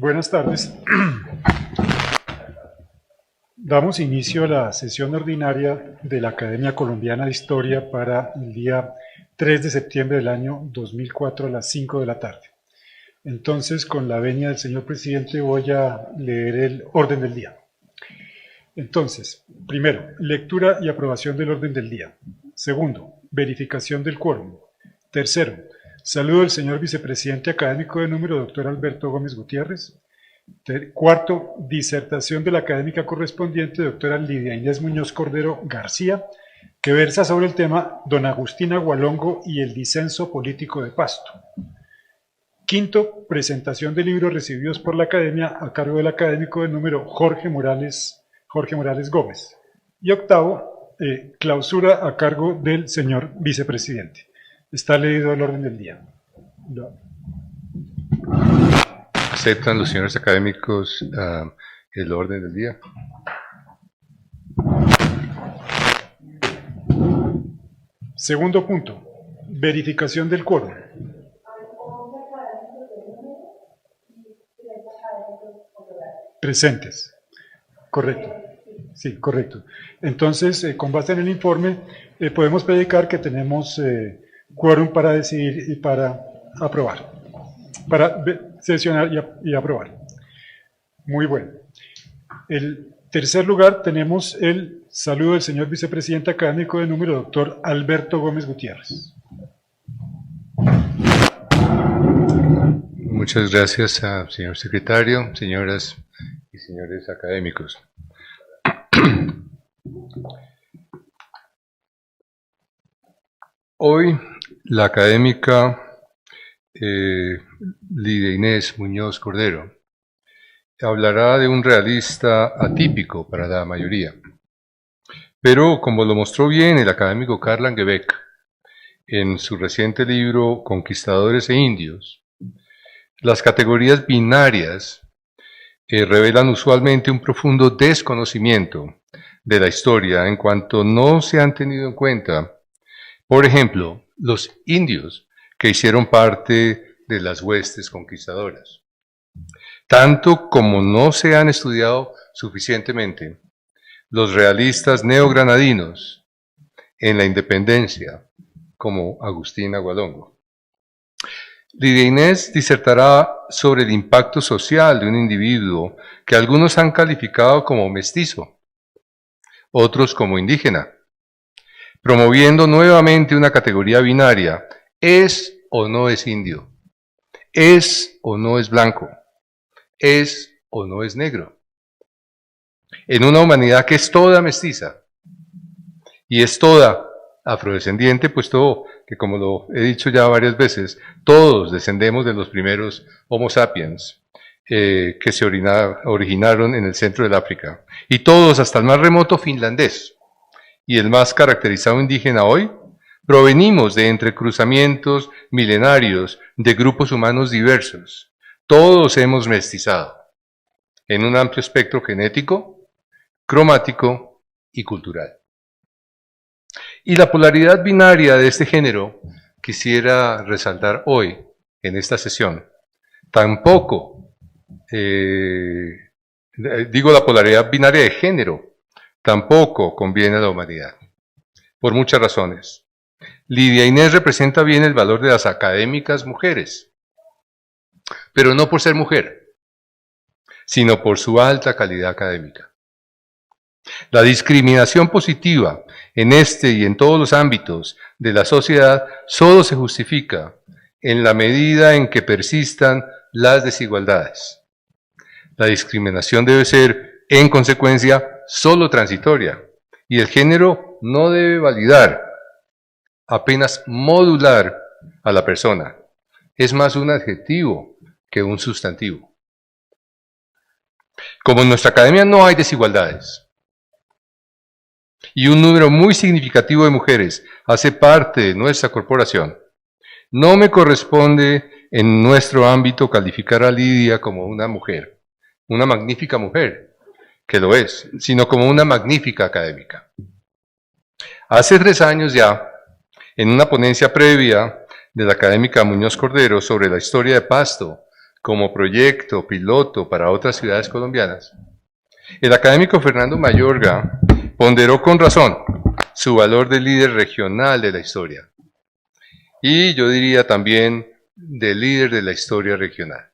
Buenas tardes. Damos inicio a la sesión ordinaria de la Academia Colombiana de Historia para el día 3 de septiembre del año 2004 a las 5 de la tarde. Entonces, con la venia del señor presidente, voy a leer el orden del día. Entonces, primero, lectura y aprobación del orden del día. Segundo, verificación del quórum. Tercero, saludo del señor vicepresidente académico de número, doctor Alberto Gómez Gutiérrez. Cuarto, disertación de la académica correspondiente, doctora Lidia Inés Muñoz Cordero García, que versa sobre el tema Don Agustín Agualongo y el disenso político de Pasto. Quinto, presentación de libros recibidos por la academia a cargo del académico de número Jorge Morales Gómez. Y octavo, clausura a cargo del señor vicepresidente. Está leído el orden del día. ¿Aceptan los señores académicos el orden del día? Segundo punto, verificación del quórum. Presentes. Correcto. Sí, correcto. Entonces, con base en el informe, podemos predicar que tenemos quórum para decidir y para aprobar. Para sesionar y aprobar. Muy bueno. En tercer lugar, tenemos el saludo del señor vicepresidente académico de número, doctor Alberto Gómez Gutiérrez. Muchas gracias, señor secretario, señoras y señores académicos. Hoy, la académica Lidia Inés Muñoz Cordero hablará de un realista atípico para la mayoría, pero como lo mostró bien el académico Karl Langebeck en su reciente libro Conquistadores e Indios, las categorías binarias revelan usualmente un profundo desconocimiento de la historia en cuanto no se han tenido en cuenta, por ejemplo, los indios que hicieron parte de las huestes conquistadoras, tanto como no se han estudiado suficientemente los realistas neogranadinos en la independencia, como Agustín Agualongo. Lidia Inés disertará sobre el impacto social de un individuo que algunos han calificado como mestizo, otros como indígena, promoviendo nuevamente una categoría binaria: ¿es o no es indio? ¿Es o no es blanco? ¿Es o no es negro? En una humanidad que es toda mestiza y es toda afrodescendiente, puesto que, como lo he dicho ya varias veces, todos descendemos de los primeros Homo sapiens que se originaron en el centro del África, y todos, hasta el más remoto finlandés y el más caracterizado indígena hoy, provenimos de entrecruzamientos milenarios de grupos humanos diversos. Todos hemos mestizado en un amplio espectro genético, cromático y cultural. Y la polaridad binaria de este género quisiera resaltar hoy, en esta sesión. Tampoco, digo la polaridad binaria de género, tampoco conviene a la humanidad, por muchas razones. Lidia Inés representa bien el valor de las académicas mujeres, pero no por ser mujer, sino por su alta calidad académica. La discriminación positiva en este y en todos los ámbitos de la sociedad solo se justifica en la medida en que persistan las desigualdades. La discriminación debe ser, en consecuencia, solo transitoria, y el género no debe validar, apenas modular a la persona. Es más un adjetivo que un sustantivo. Como en nuestra academia no hay desigualdades, y un número muy significativo de mujeres hace parte de nuestra corporación, no me corresponde en nuestro ámbito calificar a Lidia como una mujer, una magnífica mujer, que lo es, sino como una magnífica académica. Hace 3 años ya, en una ponencia previa de la académica Muñoz Cordero sobre la historia de Pasto, como proyecto piloto para otras ciudades colombianas, el académico Fernando Mayorga ponderó con razón su valor de líder regional de la historia, y yo diría también de líder de la historia regional.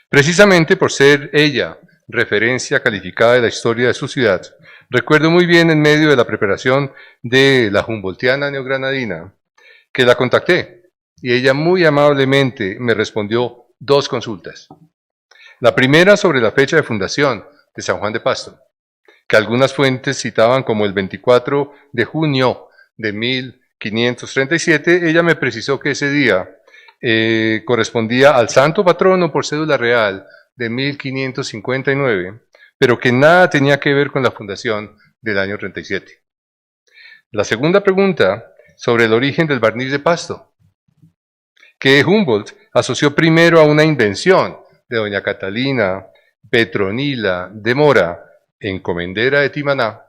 Precisamente por ser ella referencia calificada de la historia de su ciudad, recuerdo muy bien en medio de la preparación de la Humboldtiana neogranadina que la contacté y ella muy amablemente me respondió dos consultas. La primera sobre la fecha de fundación de San Juan de Pasto, que algunas fuentes citaban como el 24 de junio de 1537, ella me precisó que ese día correspondía al santo patrono por cédula real de 1559, pero que nada tenía que ver con la fundación del año 37. La segunda pregunta sobre el origen del barniz de Pasto, que Humboldt asoció primero a una invención de doña Catalina Petronila de Mora, encomendera de Timaná,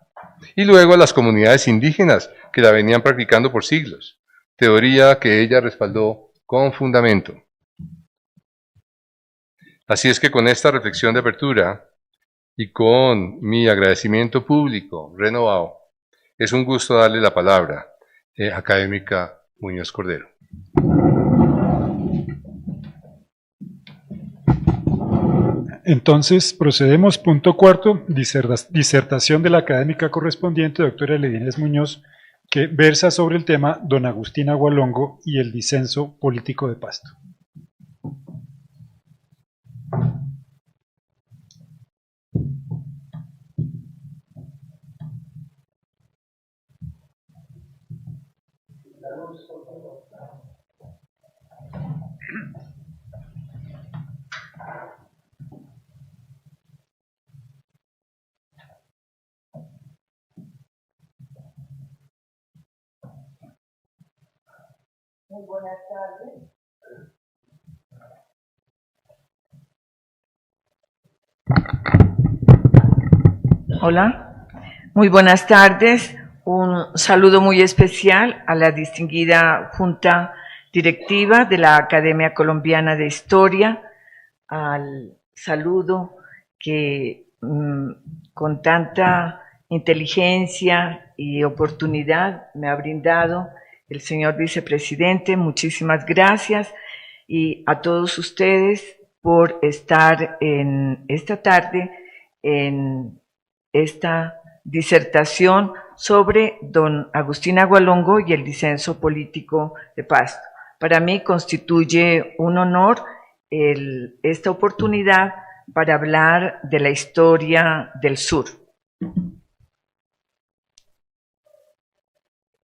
y luego a las comunidades indígenas que la venían practicando por siglos, teoría que ella respaldó con fundamento. Así es que con esta reflexión de apertura y con mi agradecimiento público renovado, es un gusto darle la palabra, académica Muñoz Cordero. Entonces, procedemos. Punto cuarto, disertación de la académica correspondiente, doctora Elidines Muñoz, que versa sobre el tema Don Agustín Agualongo y el disenso político de Pasto. Muy buenas tardes. Hola, muy buenas tardes. Un saludo muy especial a la distinguida Junta Directiva de la Academia Colombiana de Historia, al saludo que con tanta inteligencia y oportunidad me ha brindado el señor vicepresidente. Muchísimas gracias, y a todos ustedes por estar en esta tarde en esta disertación sobre don Agustín Agualongo y el disenso político de Pasto. Para mí constituye un honor esta oportunidad para hablar de la historia del sur.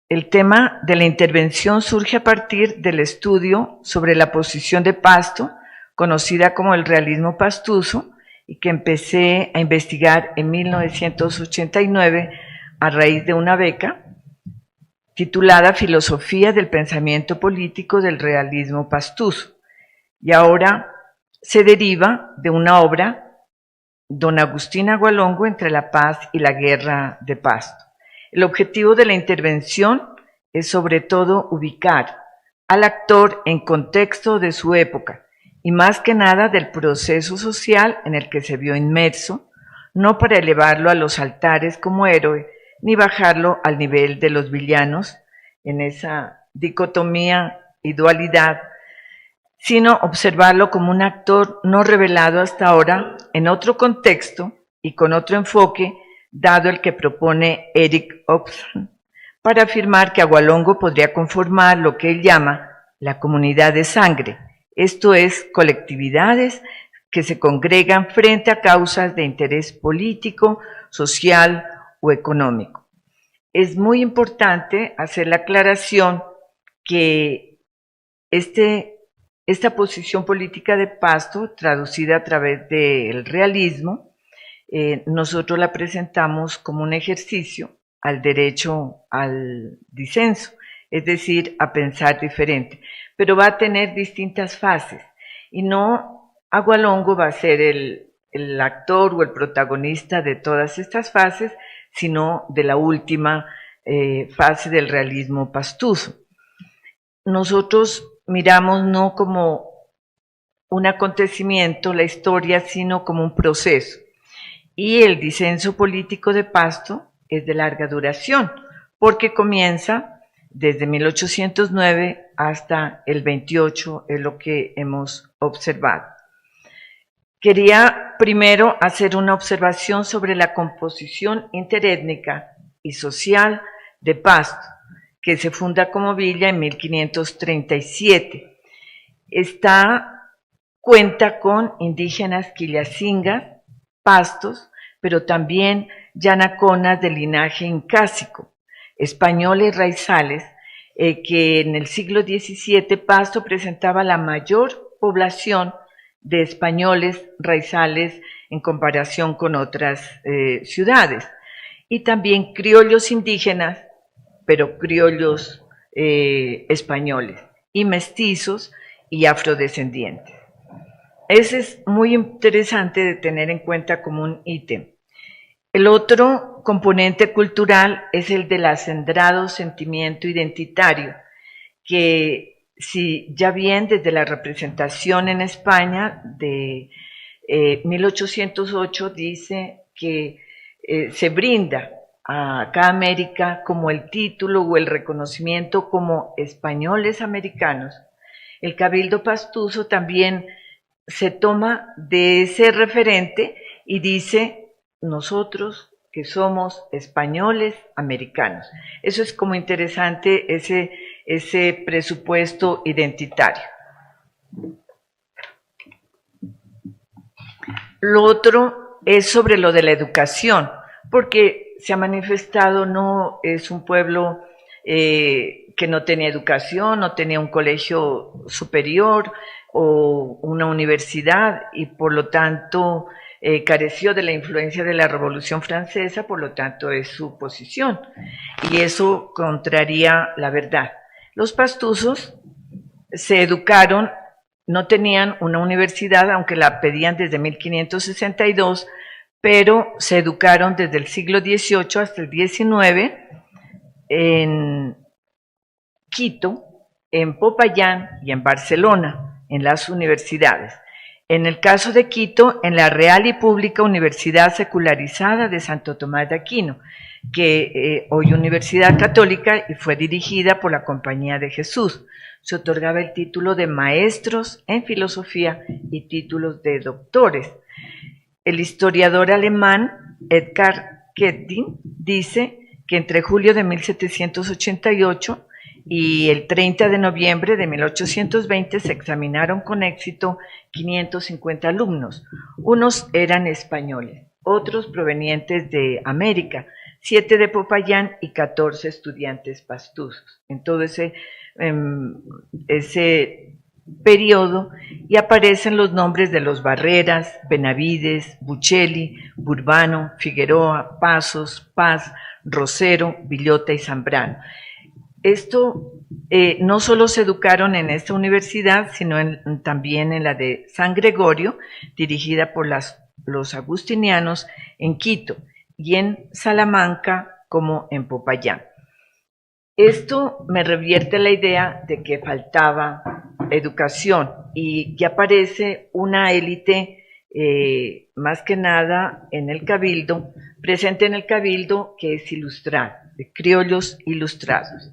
El tema de la intervención surge a partir del estudio sobre la posición de Pasto, conocida como el realismo pastuso, y que empecé a investigar en 1989 a raíz de una beca titulada Filosofía del pensamiento político del realismo pastuso, y ahora se deriva de una obra, Don Agustín Agualongo entre la paz y la guerra de Pasto. El objetivo de la intervención es sobre todo ubicar al actor en contexto de su época y más que nada del proceso social en el que se vio inmerso, no para elevarlo a los altares como héroe, ni bajarlo al nivel de los villanos, en esa dicotomía y dualidad, sino observarlo como un actor no revelado hasta ahora en otro contexto y con otro enfoque, dado el que propone Eric Hobsbawm, para afirmar que Agualongo podría conformar lo que él llama la comunidad de sangre, esto es, colectividades que se congregan frente a causas de interés político, social o económico. Es muy importante hacer la aclaración que esta posición política de Pasto, traducida a través del realismo, nosotros la presentamos como un ejercicio al derecho al disenso, es decir, a pensar diferente, pero va a tener distintas fases, y no Agualongo va a ser el actor o el protagonista de todas estas fases, sino de la última fase del realismo pastuso. Nosotros miramos no como un acontecimiento, la historia, sino como un proceso. Y el disenso político de Pasto es de larga duración, porque comienza desde 1809 hasta el 28, es lo que hemos observado. Quería primero hacer una observación sobre la composición interétnica y social de Pasto, que se funda como villa en 1537. Cuenta con indígenas quillacingas, pastos, pero también yanaconas de linaje incásico, españoles raizales, que en el siglo XVII Pasto presentaba la mayor población de españoles raizales en comparación con otras ciudades, y también criollos indígenas, pero criollos españoles, y mestizos y afrodescendientes. Ese es muy interesante de tener en cuenta como un ítem. El otro componente cultural es el del acendrado sentimiento identitario, que si ya bien desde la representación en España de 1808 dice que se brinda a cada América como el título o el reconocimiento como españoles americanos, el Cabildo Pastuso también se toma de ese referente y dice nosotros que somos españoles americanos. Eso es como interesante ese presupuesto identitario. Lo otro es sobre lo de la educación, porque se ha manifestado, no es un pueblo que no tenía educación, no tenía un colegio superior o una universidad y por lo tanto careció de la influencia de la Revolución Francesa, por lo tanto es su posición y eso contraría la verdad. Los pastusos se educaron, no tenían una universidad, aunque la pedían desde 1562, pero se educaron desde el siglo XVIII hasta el XIX en Quito, en Popayán y en Barcelona, en las universidades. En el caso de Quito, en la Real y Pública Universidad Secularizada de Santo Tomás de Aquino, que hoy Universidad Católica y fue dirigida por la Compañía de Jesús. Se otorgaba el título de maestros en filosofía y títulos de doctores. El historiador alemán Edgar Kedin dice que entre julio de 1788 y el 30 de noviembre de 1820 se examinaron con éxito 550 alumnos. Unos eran españoles, otros provenientes de América, 7 de Popayán y 14 estudiantes pastusos. En todo ese periodo y aparecen los nombres de los Barreras, Benavides, Buccelli, Burbano, Figueroa, Pasos, Paz, Rosero, Villota y Zambrano. Esto no solo se educaron en esta universidad, sino también en la de San Gregorio, dirigida por los agustinianos en Quito, y en Salamanca como en Popayán. Esto me revierte la idea de que faltaba educación y que aparece una élite más que nada en el cabildo, presente en el cabildo, que es ilustrada, de criollos ilustrados.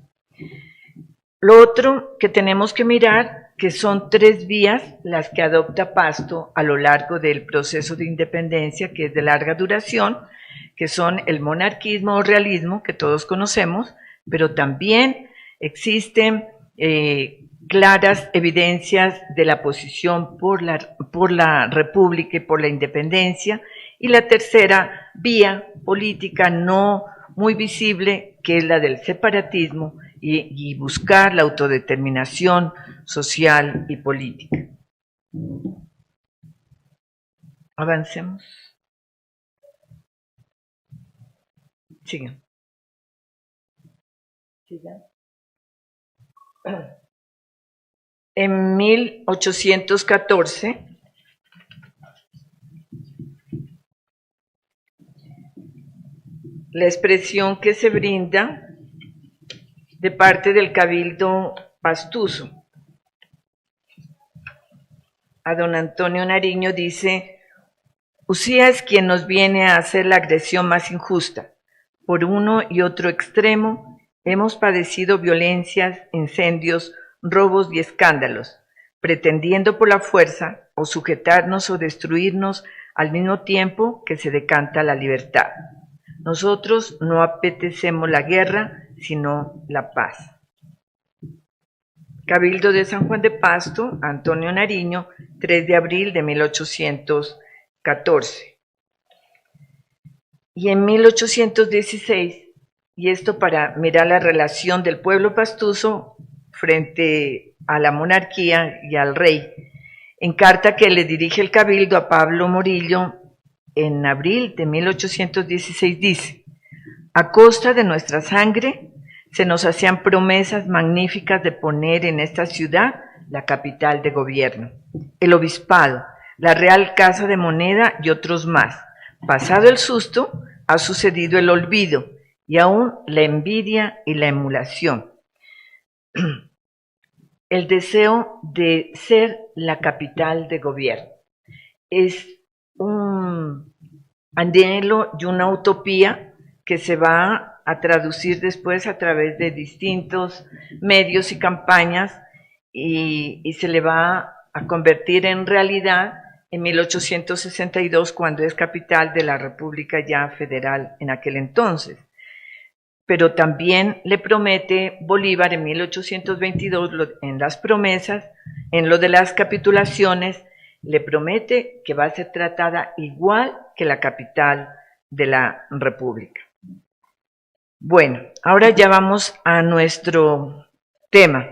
Lo otro que tenemos que mirar, que son 3 vías las que adopta Pasto a lo largo del proceso de independencia, que es de larga duración, que son el monarquismo o realismo, que todos conocemos, pero también existen claras evidencias de la posición por la república y por la independencia, y la tercera vía política no muy visible, que es la del separatismo y buscar la autodeterminación social y política. Avancemos. Sigan. En 1814, la expresión que se brinda de parte del Cabildo Pastuso a don Antonio Nariño, dice: Usía es quien nos viene a hacer la agresión más injusta. Por uno y otro extremo hemos padecido violencias, incendios, robos y escándalos, pretendiendo por la fuerza o sujetarnos o destruirnos al mismo tiempo que se decanta la libertad. Nosotros no apetecemos la guerra, sino la paz. Cabildo de San Juan de Pasto, Antonio Nariño, 3 de abril de 1814. Y en 1816, y esto para mirar la relación del pueblo pastuso frente a la monarquía y al rey, en carta que le dirige el Cabildo a Pablo Morillo en abril de 1816 dice: a costa de nuestra sangre se nos hacían promesas magníficas de poner en esta ciudad la capital de gobierno, el obispado, la Real Casa de Moneda y otros más. Pasado el susto, ha sucedido el olvido y aún la envidia y la emulación. El deseo de ser la capital de gobierno es un anhelo y una utopía que se va a traducir después a través de distintos medios y campañas y se le va a convertir en realidad en 1862, cuando es capital de la República ya federal en aquel entonces. Pero también le promete Bolívar en 1822 en las promesas, en lo de las capitulaciones, le promete que va a ser tratada igual que la capital de la República. Bueno, ahora ya vamos a nuestro tema.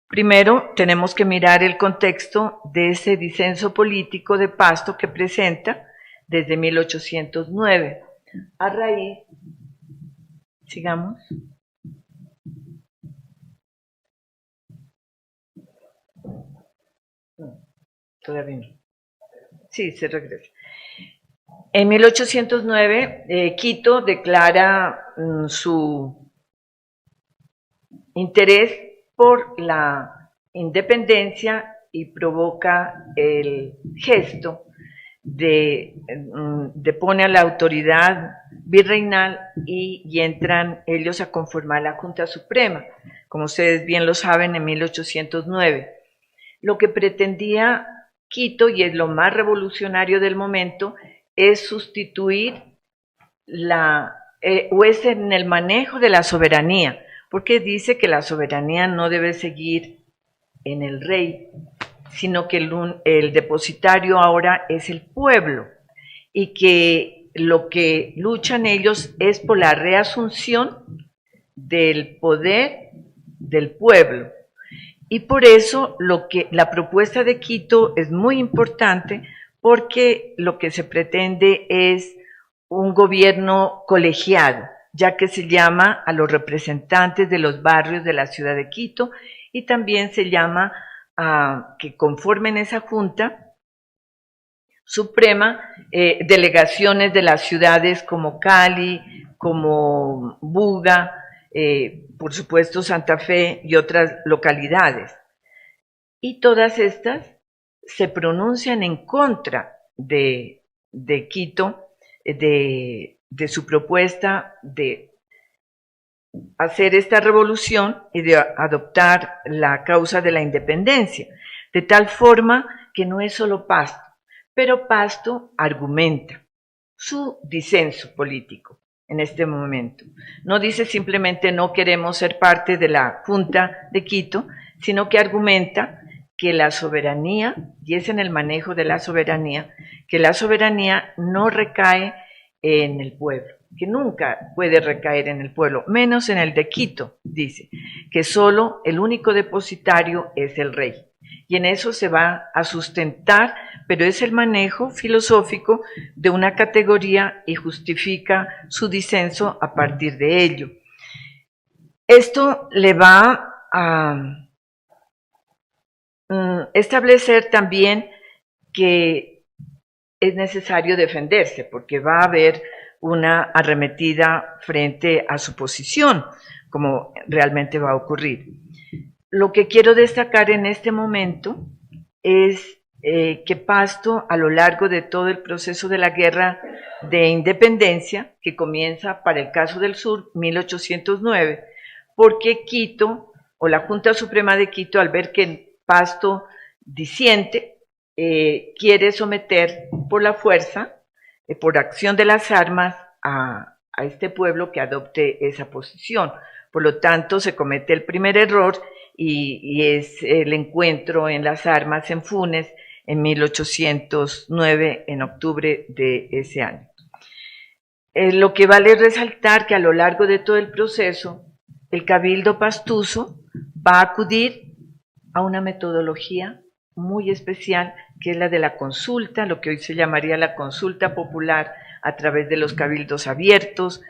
Primero tenemos que mirar el contexto de ese disenso político de Pasto que presenta desde 1809. A raíz, sigamos. Todavía no. Sí, se regresa. En 1809, Quito declara su interés por la independencia y provoca el gesto de pone a la autoridad virreinal y entran ellos a conformar la Junta Suprema, como ustedes bien lo saben, en 1809. Lo que pretendía Quito, y es lo más revolucionario del momento, es sustituir o es en el manejo de la soberanía, porque dice que la soberanía no debe seguir en el rey, sino que el depositario ahora es el pueblo, y que lo que luchan ellos es por la reasunción del poder del pueblo. Y por eso la propuesta de Quito es muy importante, porque lo que se pretende es un gobierno colegiado, ya que se llama a los representantes de los barrios de la ciudad de Quito, y también se llama a que conformen esa Junta Suprema delegaciones de las ciudades como Cali, como Buga, por supuesto Santa Fe y otras localidades. Y todas estas se pronuncian en contra de Quito, de su propuesta de hacer esta revolución y de adoptar la causa de la independencia, de tal forma que no es solo Pasto, pero Pasto argumenta su disenso político en este momento. No dice simplemente no queremos ser parte de la Junta de Quito, sino que argumenta que la soberanía, y es en el manejo de la soberanía, que la soberanía no recae en el pueblo, que nunca puede recaer en el pueblo, menos en el de Quito, dice, que solo el único depositario es el rey. Y en eso se va a sustentar, pero es el manejo filosófico de una categoría y justifica su disenso a partir de ello. Esto le va a establecer también que es necesario defenderse, porque va a haber una arremetida frente a su posición, como realmente va a ocurrir. Lo que quiero destacar en este momento es que Pasto, a lo largo de todo el proceso de la guerra de independencia, que comienza para el caso del sur, 1809, porque Quito, o la Junta Suprema de Quito, al ver que Pasto disiente, quiere someter por la fuerza, por acción de las armas, a este pueblo que adopte esa posición. Por lo tanto, se comete el primer error y es el encuentro en las armas en Funes en 1809, en octubre de ese año. Lo que vale resaltar que a lo largo de todo el proceso, el Cabildo Pastuso va a acudir a una metodología muy especial, que es la de la consulta, lo que hoy se llamaría la consulta popular, a través de los cabildos abiertos,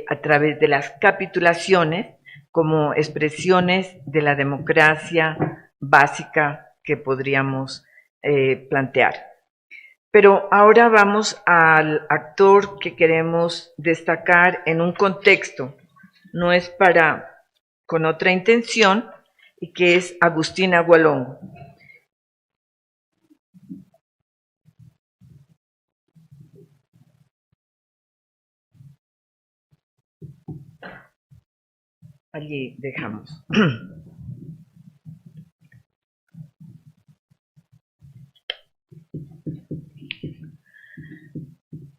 a través de las capitulaciones, como expresiones de la democracia básica que podríamos plantear. Pero ahora vamos al actor que queremos destacar en un contexto, no es con otra intención, y que es Agustín Agualongo. Allí dejamos.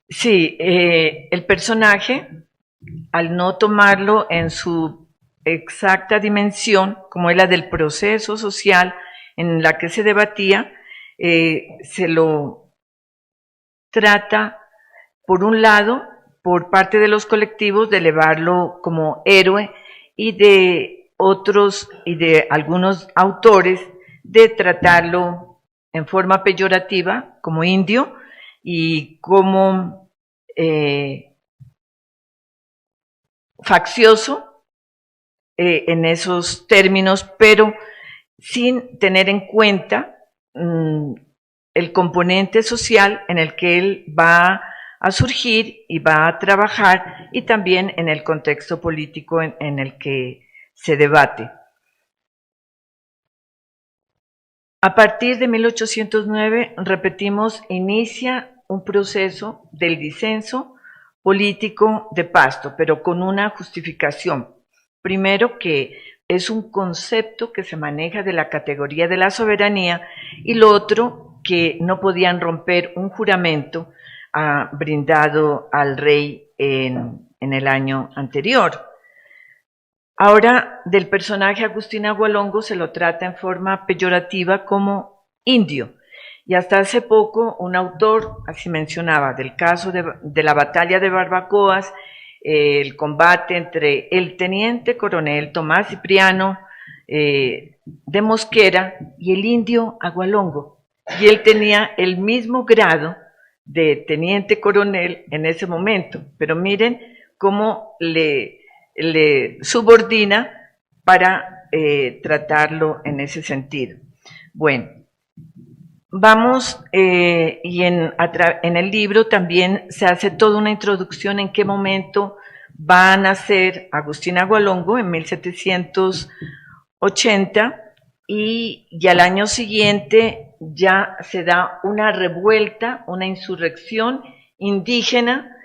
Sí, el personaje, al no tomarlo en su exacta dimensión, como es la del proceso social en la que se debatía, se lo trata, por un lado, por parte de los colectivos, de elevarlo como héroe, y de otros y de algunos autores de tratarlo en forma peyorativa como indio y como faccioso en esos términos, pero sin tener en cuenta el componente social en el que él va a surgir y va a trabajar, y también en el contexto político en el que se debate. A partir de 1809, repetimos, inicia un proceso del disenso político de Pasto, pero con una justificación. Primero, que es un concepto que se maneja de la categoría de la soberanía, y lo otro, que no podían romper un juramento brindado al rey en el año anterior. Ahora, del personaje Agustín Agualongo se lo trata en forma peyorativa como indio, y hasta hace poco un autor así mencionaba del caso de la batalla de Barbacoas, el combate entre el teniente coronel Tomás Cipriano de Mosquera y el indio Agualongo, y él tenía el mismo grado de teniente coronel en ese momento, pero miren cómo le subordina para tratarlo en ese sentido. Bueno, vamos, y en el libro también se hace toda una introducción en qué momento va a nacer Agustín Agualongo, en 1780, y al año siguiente ya se da una revuelta, una insurrección indígena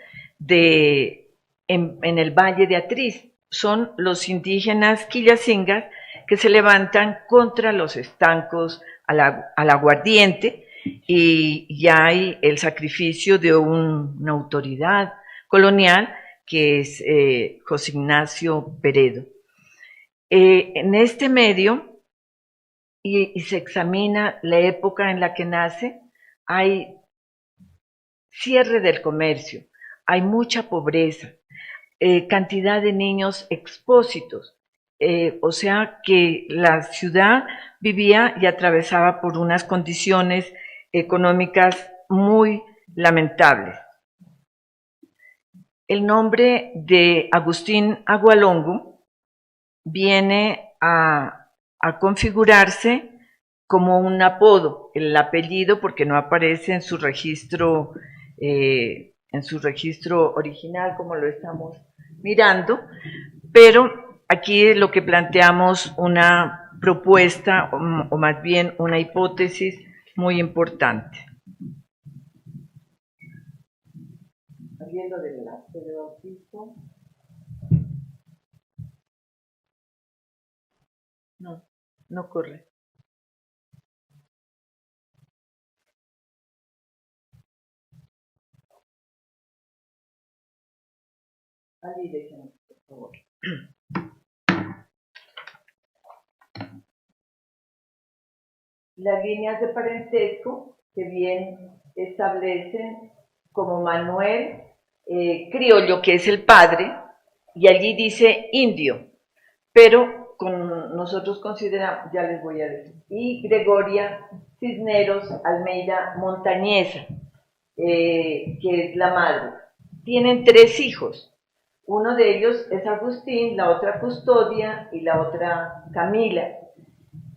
en el Valle de Atriz. Son los indígenas quillacingas que se levantan contra los estancos al aguardiente, y hay el sacrificio de una autoridad colonial que es José Ignacio Peredo. En este medio, y se examina la época en la que nace, hay cierre del comercio, hay mucha pobreza, cantidad de niños expósitos, o sea que la ciudad vivía y atravesaba por unas condiciones económicas muy lamentables. El nombre de Agustín Agualongo viene a configurarse como un apodo, el apellido, porque no aparece en su registro original, como lo estamos mirando, pero aquí lo que planteamos una propuesta, o más bien una hipótesis muy importante. Viendo del bautizo. No, no corre. Allí déjenme, por favor. Las líneas de parentesco que bien establecen como Manuel Criollo, que es el padre, y allí dice indio, pero nosotros consideramos, ya les voy a decir, y Gregoria Cisneros Almeida Montañesa, que es la madre. Tienen 3 hijos. Uno de ellos es Agustín, la otra Custodia y la otra Camila.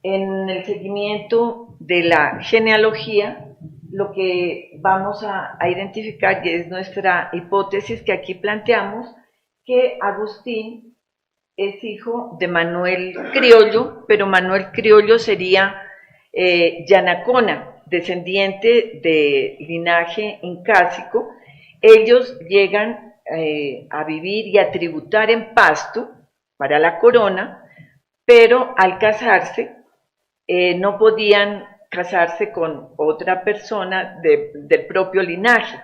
En el seguimiento de la genealogía, lo que vamos a identificar, y es nuestra hipótesis que aquí planteamos, que Agustín es hijo de Manuel Criollo, pero Manuel Criollo sería Yanacona, descendiente de linaje incásico. Ellos llegan a vivir y a tributar en Pasto para la corona, pero al casarse no podían casarse con otra persona del propio linaje.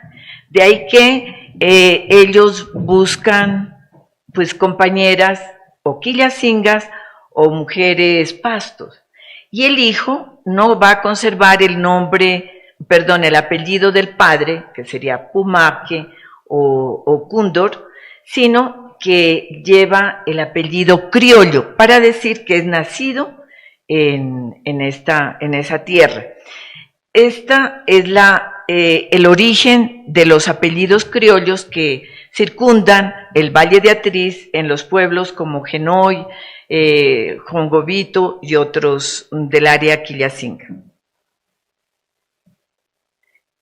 De ahí que ellos buscan pues compañeras o quillacingas o mujeres pastos. Y el hijo no va a conservar el apellido del padre, que sería Pumaque o Cúndor, sino que lleva el apellido Criollo, para decir que es nacido en esa tierra. Esta es el origen de los apellidos criollos que circundan el Valle de Atriz en los pueblos como Genoy, Jongobito y otros del área quillacinga.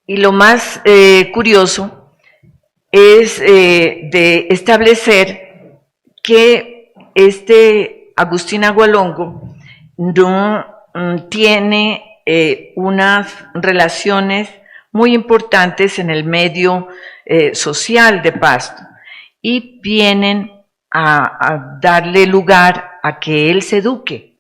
Y lo más curioso es de establecer que Agustín Agualongo no tiene unas relaciones muy importantes en el medio social de Pasto y vienen a darle lugar a que él se eduque,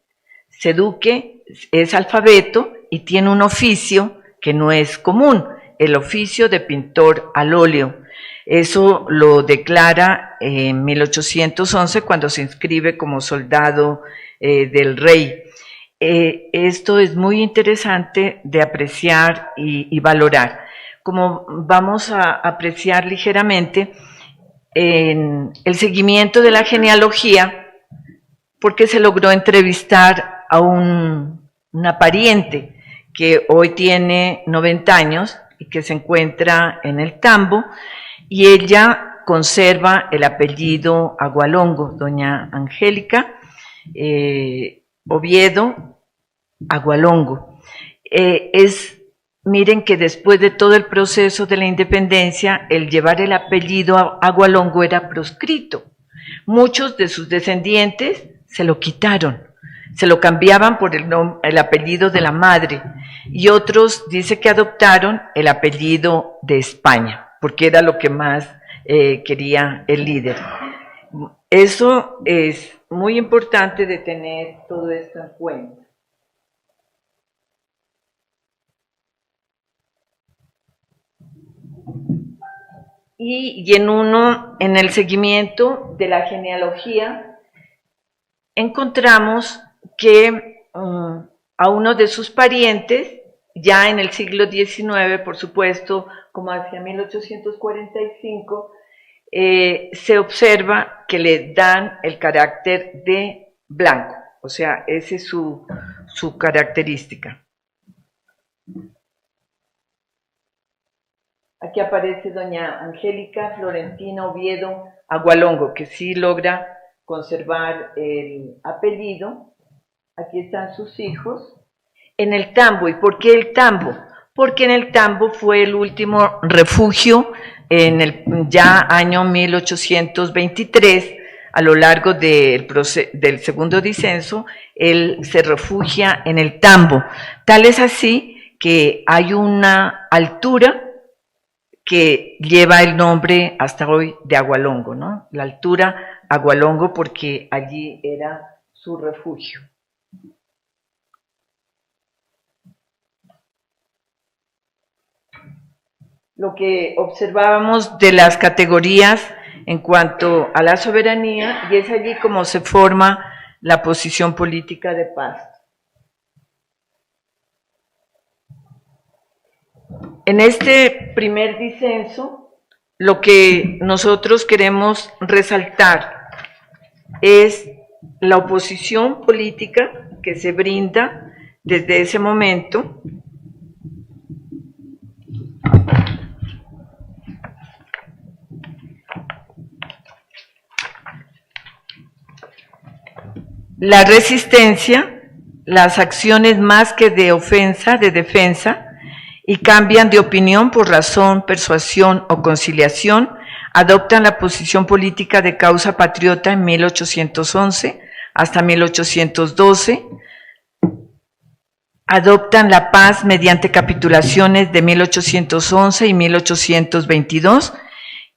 es alfabeto y tiene un oficio que no es común, el oficio de pintor al óleo. Eso lo declara en 1811 cuando se inscribe como soldado del rey. Esto es muy interesante de apreciar y valorar. Como vamos a apreciar ligeramente en el seguimiento de la genealogía, porque se logró entrevistar a una pariente que hoy tiene 90 años y que se encuentra en el Tambo, y ella conserva el apellido Agualongo, doña Angélica Oviedo Agualongo. Miren que después de todo el proceso de la independencia, el llevar el apellido Agualongo era proscrito. Muchos de sus descendientes se lo quitaron, se lo cambiaban por el apellido de la madre, y otros dice que adoptaron el apellido de España, porque era lo que más quería el líder. Eso es muy importante de tener todo esto en cuenta. Y en el seguimiento de la genealogía, encontramos que a uno de sus parientes, ya en el siglo XIX, por supuesto, como hacia 1845, se observa que le dan el carácter de blanco, o sea, esa es su característica. Aquí aparece doña Angélica Florentina Oviedo Agualongo, que sí logra conservar el apellido. Aquí están sus hijos. En el Tambo. ¿Y por qué el Tambo? Porque en el Tambo fue el último refugio en el ya año 1823, a lo largo del segundo disenso, él se refugia en el Tambo. Tal es así que hay una altura que lleva el nombre hasta hoy de Agualongo, ¿no? La altura Agualongo porque allí era su refugio. Lo que observábamos de las categorías en cuanto a la soberanía, y es allí como se forma la posición política de Pasto. En este primer disenso, lo que nosotros queremos resaltar es la oposición política que se brinda desde ese momento la resistencia, las acciones más que de ofensa, de defensa, y cambian de opinión por razón, persuasión o conciliación, adoptan la posición política de causa patriota en 1811 hasta 1812, adoptan la paz mediante capitulaciones de 1811 y 1822,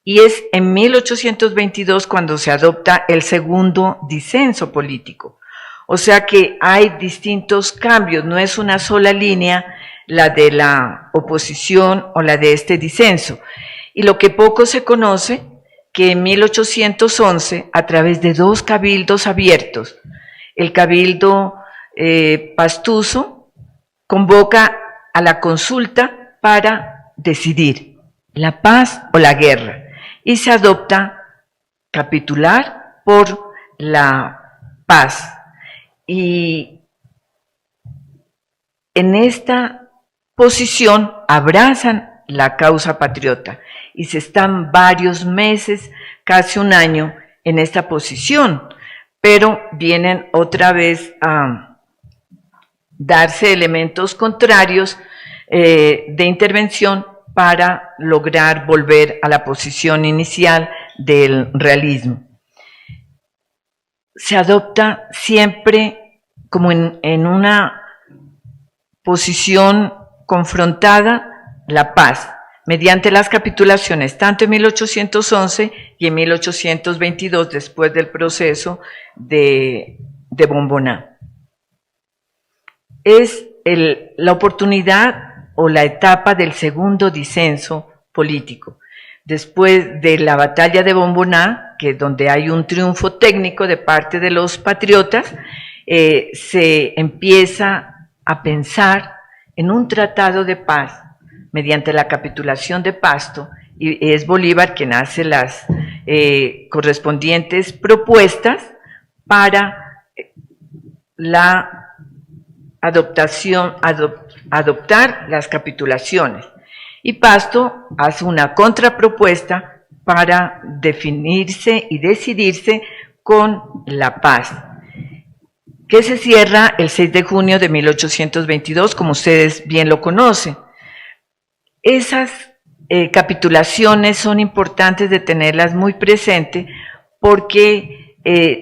y es en 1822 cuando se adopta el segundo disenso político. O sea que hay distintos cambios, no es una sola línea la de la oposición o la de este disenso. Y lo que poco se conoce, que en 1811, a través de dos cabildos abiertos, el cabildo Pastuso convoca a la consulta para decidir la paz o la guerra, y se adopta capitular por la paz. Y en esta posición abrazan la causa patriota y se están varios meses, casi un año, en esta posición, pero vienen otra vez a darse elementos contrarios de intervención para lograr volver a la posición inicial del realismo. Se adopta siempre como en una posición confrontada la paz, mediante las capitulaciones, tanto en 1811 y en 1822, después del proceso de Bomboná. Es la oportunidad o la etapa del segundo disenso político. Después de la batalla de Bomboná, que es donde hay un triunfo técnico de parte de los patriotas, se empieza a pensar en un tratado de paz mediante la capitulación de Pasto, y es Bolívar quien hace las correspondientes propuestas para la adoptar las capitulaciones. Y Pasto hace una contrapropuesta para definirse y decidirse con la paz, que se cierra el 6 de junio de 1822, como ustedes bien lo conocen. Esas capitulaciones son importantes de tenerlas muy presentes porque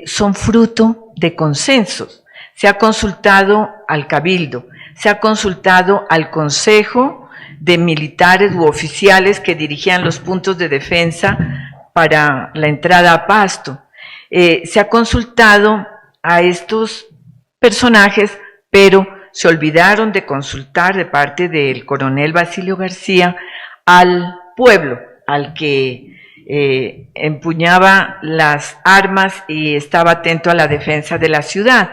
son fruto de consensos. Se ha consultado al Cabildo, se ha consultado al Consejo de militares u oficiales que dirigían los puntos de defensa para la entrada a Pasto. Se ha consultado a estos personajes, pero se olvidaron de consultar de parte del coronel Basilio García al pueblo, al que empuñaba las armas y estaba atento a la defensa de la ciudad.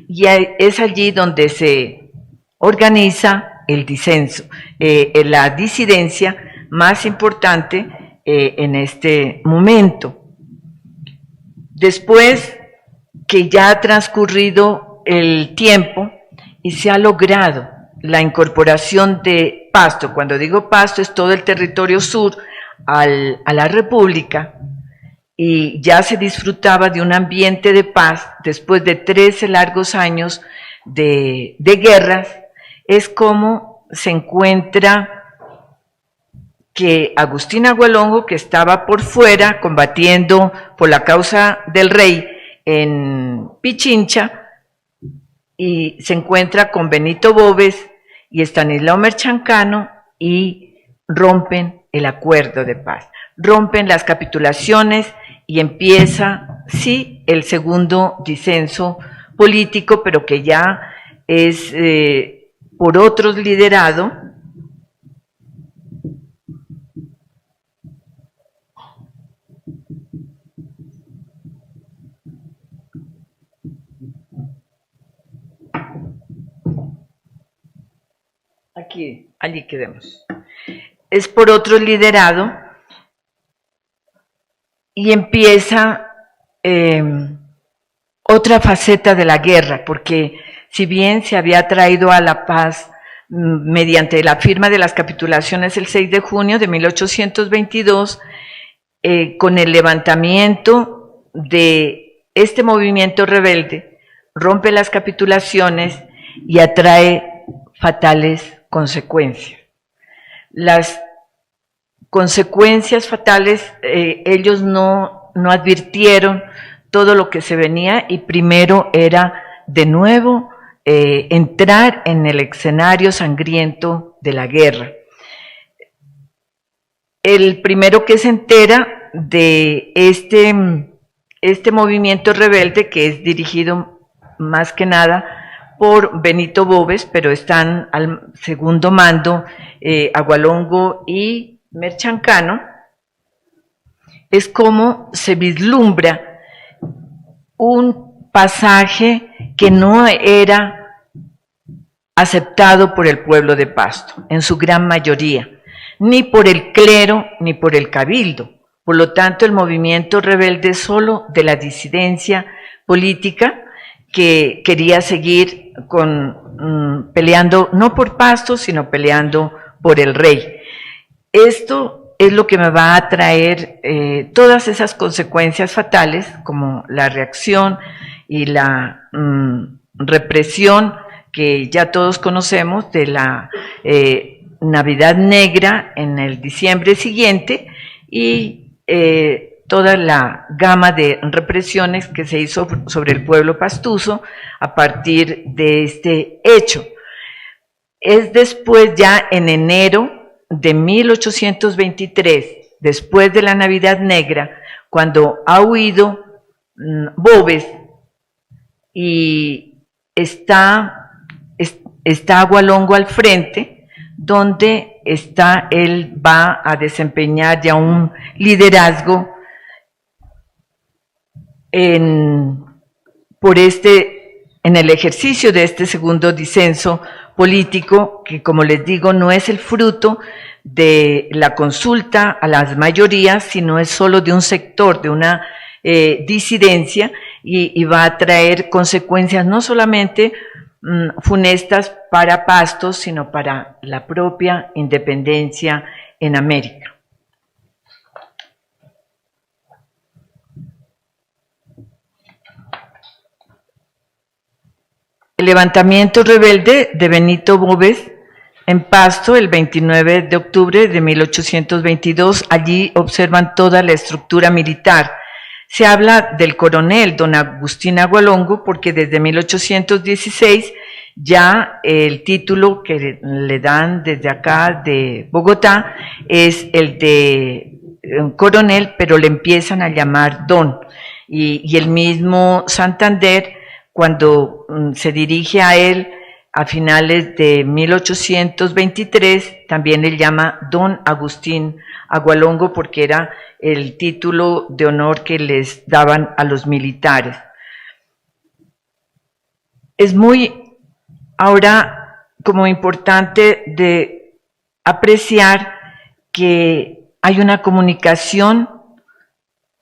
Y es allí donde se organiza el disenso, la disidencia más importante en este momento. Después que ya ha transcurrido el tiempo y se ha logrado la incorporación de Pasto, cuando digo Pasto es todo el territorio sur a la República, y ya se disfrutaba de un ambiente de paz después de 13 largos años de guerras, es como se encuentra que Agustín Agualongo, que estaba por fuera combatiendo por la causa del rey en Pichincha, y se encuentra con Benito Boves y Estanislao Merchancano y rompen el acuerdo de paz, rompen las capitulaciones y empieza, sí, el segundo disenso político, pero que ya es por otros liderado. Allí quedemos. Es por otro liderado y empieza otra faceta de la guerra, porque si bien se había traído a la paz mediante la firma de las capitulaciones el 6 de junio de 1822, con el levantamiento de este movimiento rebelde, rompe las capitulaciones y atrae fatales consecuencias. Las consecuencias fatales, ellos no advirtieron todo lo que se venía, y primero era de nuevo entrar en el escenario sangriento de la guerra. El primero que se entera de este movimiento rebelde, que es dirigido más que nada por Benito Boves, pero están al segundo mando Agualongo y Merchancano, es como se vislumbra un pasaje que no era aceptado por el pueblo de Pasto, en su gran mayoría, ni por el clero ni por el cabildo. Por lo tanto, el movimiento rebelde solo de la disidencia política, que quería seguir peleando no por Pasto, sino peleando por el rey. Esto es lo que me va a traer todas esas consecuencias fatales, como la reacción y la represión que ya todos conocemos de la Navidad Negra en el diciembre siguiente, y toda la gama de represiones que se hizo sobre el pueblo pastuso a partir de este hecho. Es después, ya en enero de 1823, después de la Navidad Negra, cuando ha huido Boves y está Agualongo al frente, donde él va a desempeñar ya un liderazgo en el ejercicio de este segundo disenso político, que, como les digo, no es el fruto de la consulta a las mayorías, sino es solo de un sector, de una disidencia, y va a traer consecuencias no solamente funestas para Pasto, sino para la propia independencia en América. El levantamiento rebelde de Benito Boves en Pasto el 29 de octubre de 1822, allí observan toda la estructura militar. Se habla del coronel don Agustín Agualongo, porque desde 1816 ya el título que le dan desde acá de Bogotá es el de coronel, pero le empiezan a llamar don. Y el mismo Santander, cuando se dirige a él a finales de 1823, también le llama don Agustín Agualongo, porque era el título de honor que les daban a los militares. Es muy ahora como importante de apreciar que hay una comunicación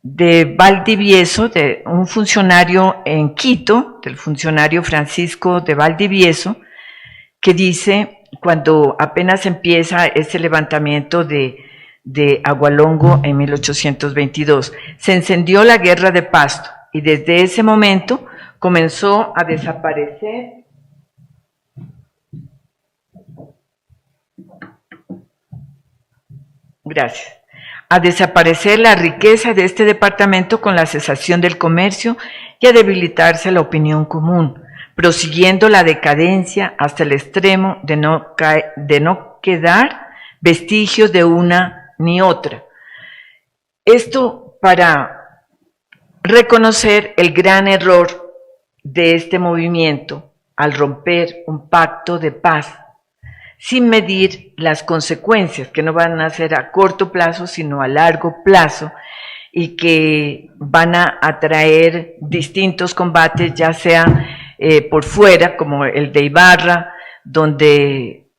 de Valdivieso, de un funcionario en Quito, del funcionario Francisco de Valdivieso, que dice, cuando apenas empieza ese levantamiento de Agualongo en 1822, se encendió la guerra de Pasto, y desde ese momento comenzó a desaparecer a desaparecer la riqueza de este departamento con la cesación del comercio y a debilitarse la opinión común. prosiguiendo la decadencia hasta el extremo de no quedar vestigios de una ni otra. Esto para reconocer el gran error de este movimiento al romper un pacto de paz, sin medir las consecuencias que no van a ser a corto plazo, sino a largo plazo, y que van a atraer distintos combates, ya sea por fuera, como el de Ibarra, donde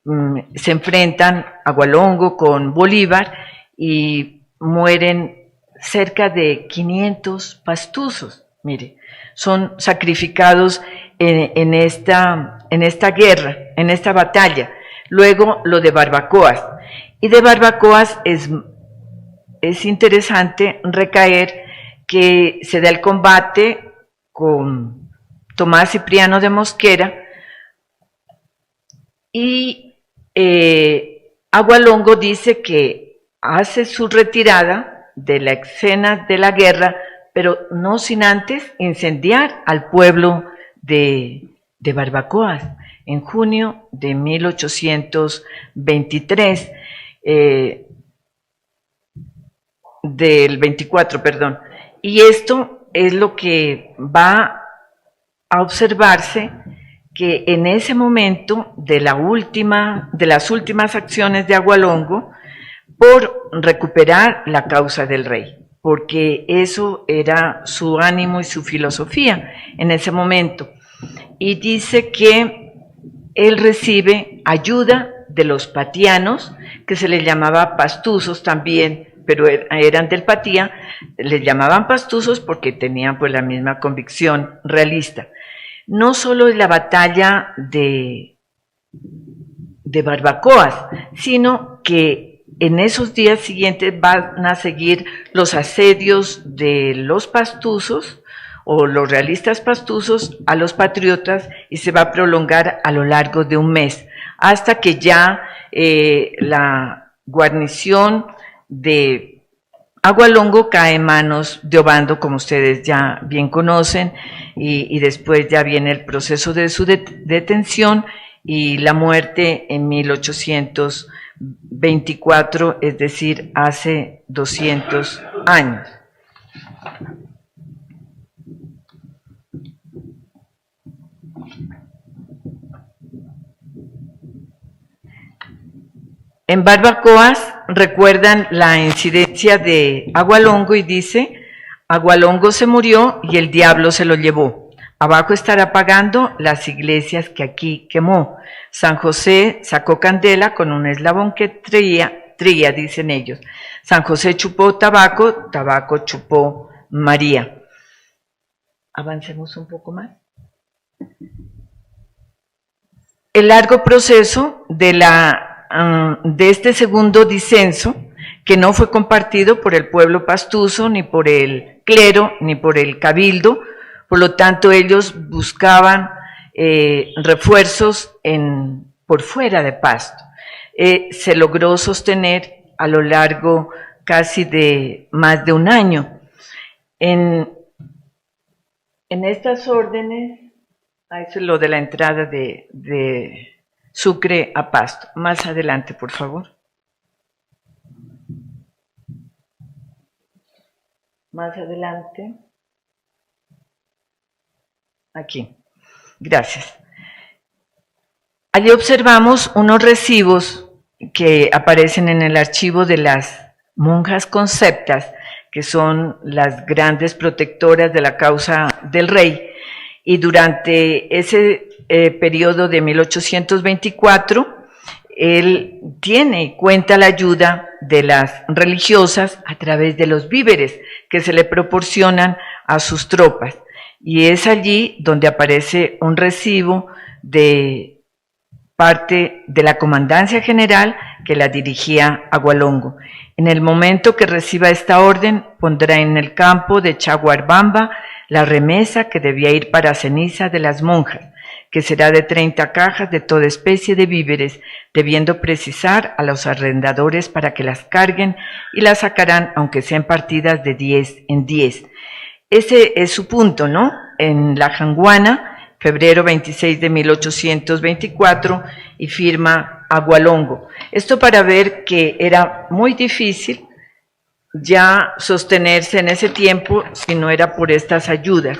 se enfrentan Agualongo con Bolívar y mueren cerca de 500 pastusos. Mire, son sacrificados en esta guerra, en esta batalla. Luego lo de Barbacoas. Y de Barbacoas es interesante recaer que se da el combate con Tomás Cipriano de Mosquera y Agualongo dice que hace su retirada de la escena de la guerra, pero no sin antes incendiar al pueblo de Barbacoas. En junio de 1823, del 24, perdón. Y esto es lo que va a observarse, que en ese momento de las últimas acciones de Agualongo, por recuperar la causa del rey, porque eso era su ánimo y su filosofía en ese momento. Y dice que él recibe ayuda de los patianos, que se les llamaba pastusos también, pero eran del Patía, les llamaban pastusos porque tenían pues la misma convicción realista. No solo en la batalla de Barbacoas, sino que en esos días siguientes van a seguir los asedios de los pastusos o los realistas pastusos a los patriotas, y se va a prolongar a lo largo de un mes, hasta que ya la guarnición de Agualongo cae en manos de Obando, como ustedes ya bien conocen, y después ya viene el proceso de su detención y la muerte en 1824, es decir, hace 200 años. En Barbacoas recuerdan la incidencia de Agualongo y dice: Agualongo se murió y el diablo se lo llevó. Abajo estará pagando las iglesias que aquí quemó. San José sacó candela con un eslabón que tría, dicen ellos. San José chupó tabaco, tabaco chupó María. Avancemos un poco más. El largo proceso de este segundo disenso, que no fue compartido por el pueblo pastuso, ni por el clero, ni por el cabildo. Por lo tanto, ellos buscaban refuerzos por fuera de Pasto. Se logró sostener a lo largo casi de más de un año. En estas órdenes, eso es lo de la entrada de Sucre a Pasto. Más adelante, por favor. Más adelante. Aquí. Gracias. Allí observamos unos recibos que aparecen en el archivo de las monjas conceptas, que son las grandes protectoras de la causa del rey, y durante ese periodo de 1824, él tiene y cuenta la ayuda de las religiosas a través de los víveres que se le proporcionan a sus tropas. Y es allí donde aparece un recibo de parte de la Comandancia General que la dirigía Agualongo. En el momento que reciba esta orden, pondrá en el campo de Chaguarbamba la remesa que debía ir para ceniza de las monjas, que será de 30 cajas de toda especie de víveres, debiendo precisar a los arrendadores para que las carguen y las sacarán, aunque sean partidas de 10 en 10. Ese es su punto, ¿no? En la Janguana, febrero 26 de 1824, y firma Agualongo. Esto para ver que era muy difícil ya sostenerse en ese tiempo si no era por estas ayudas.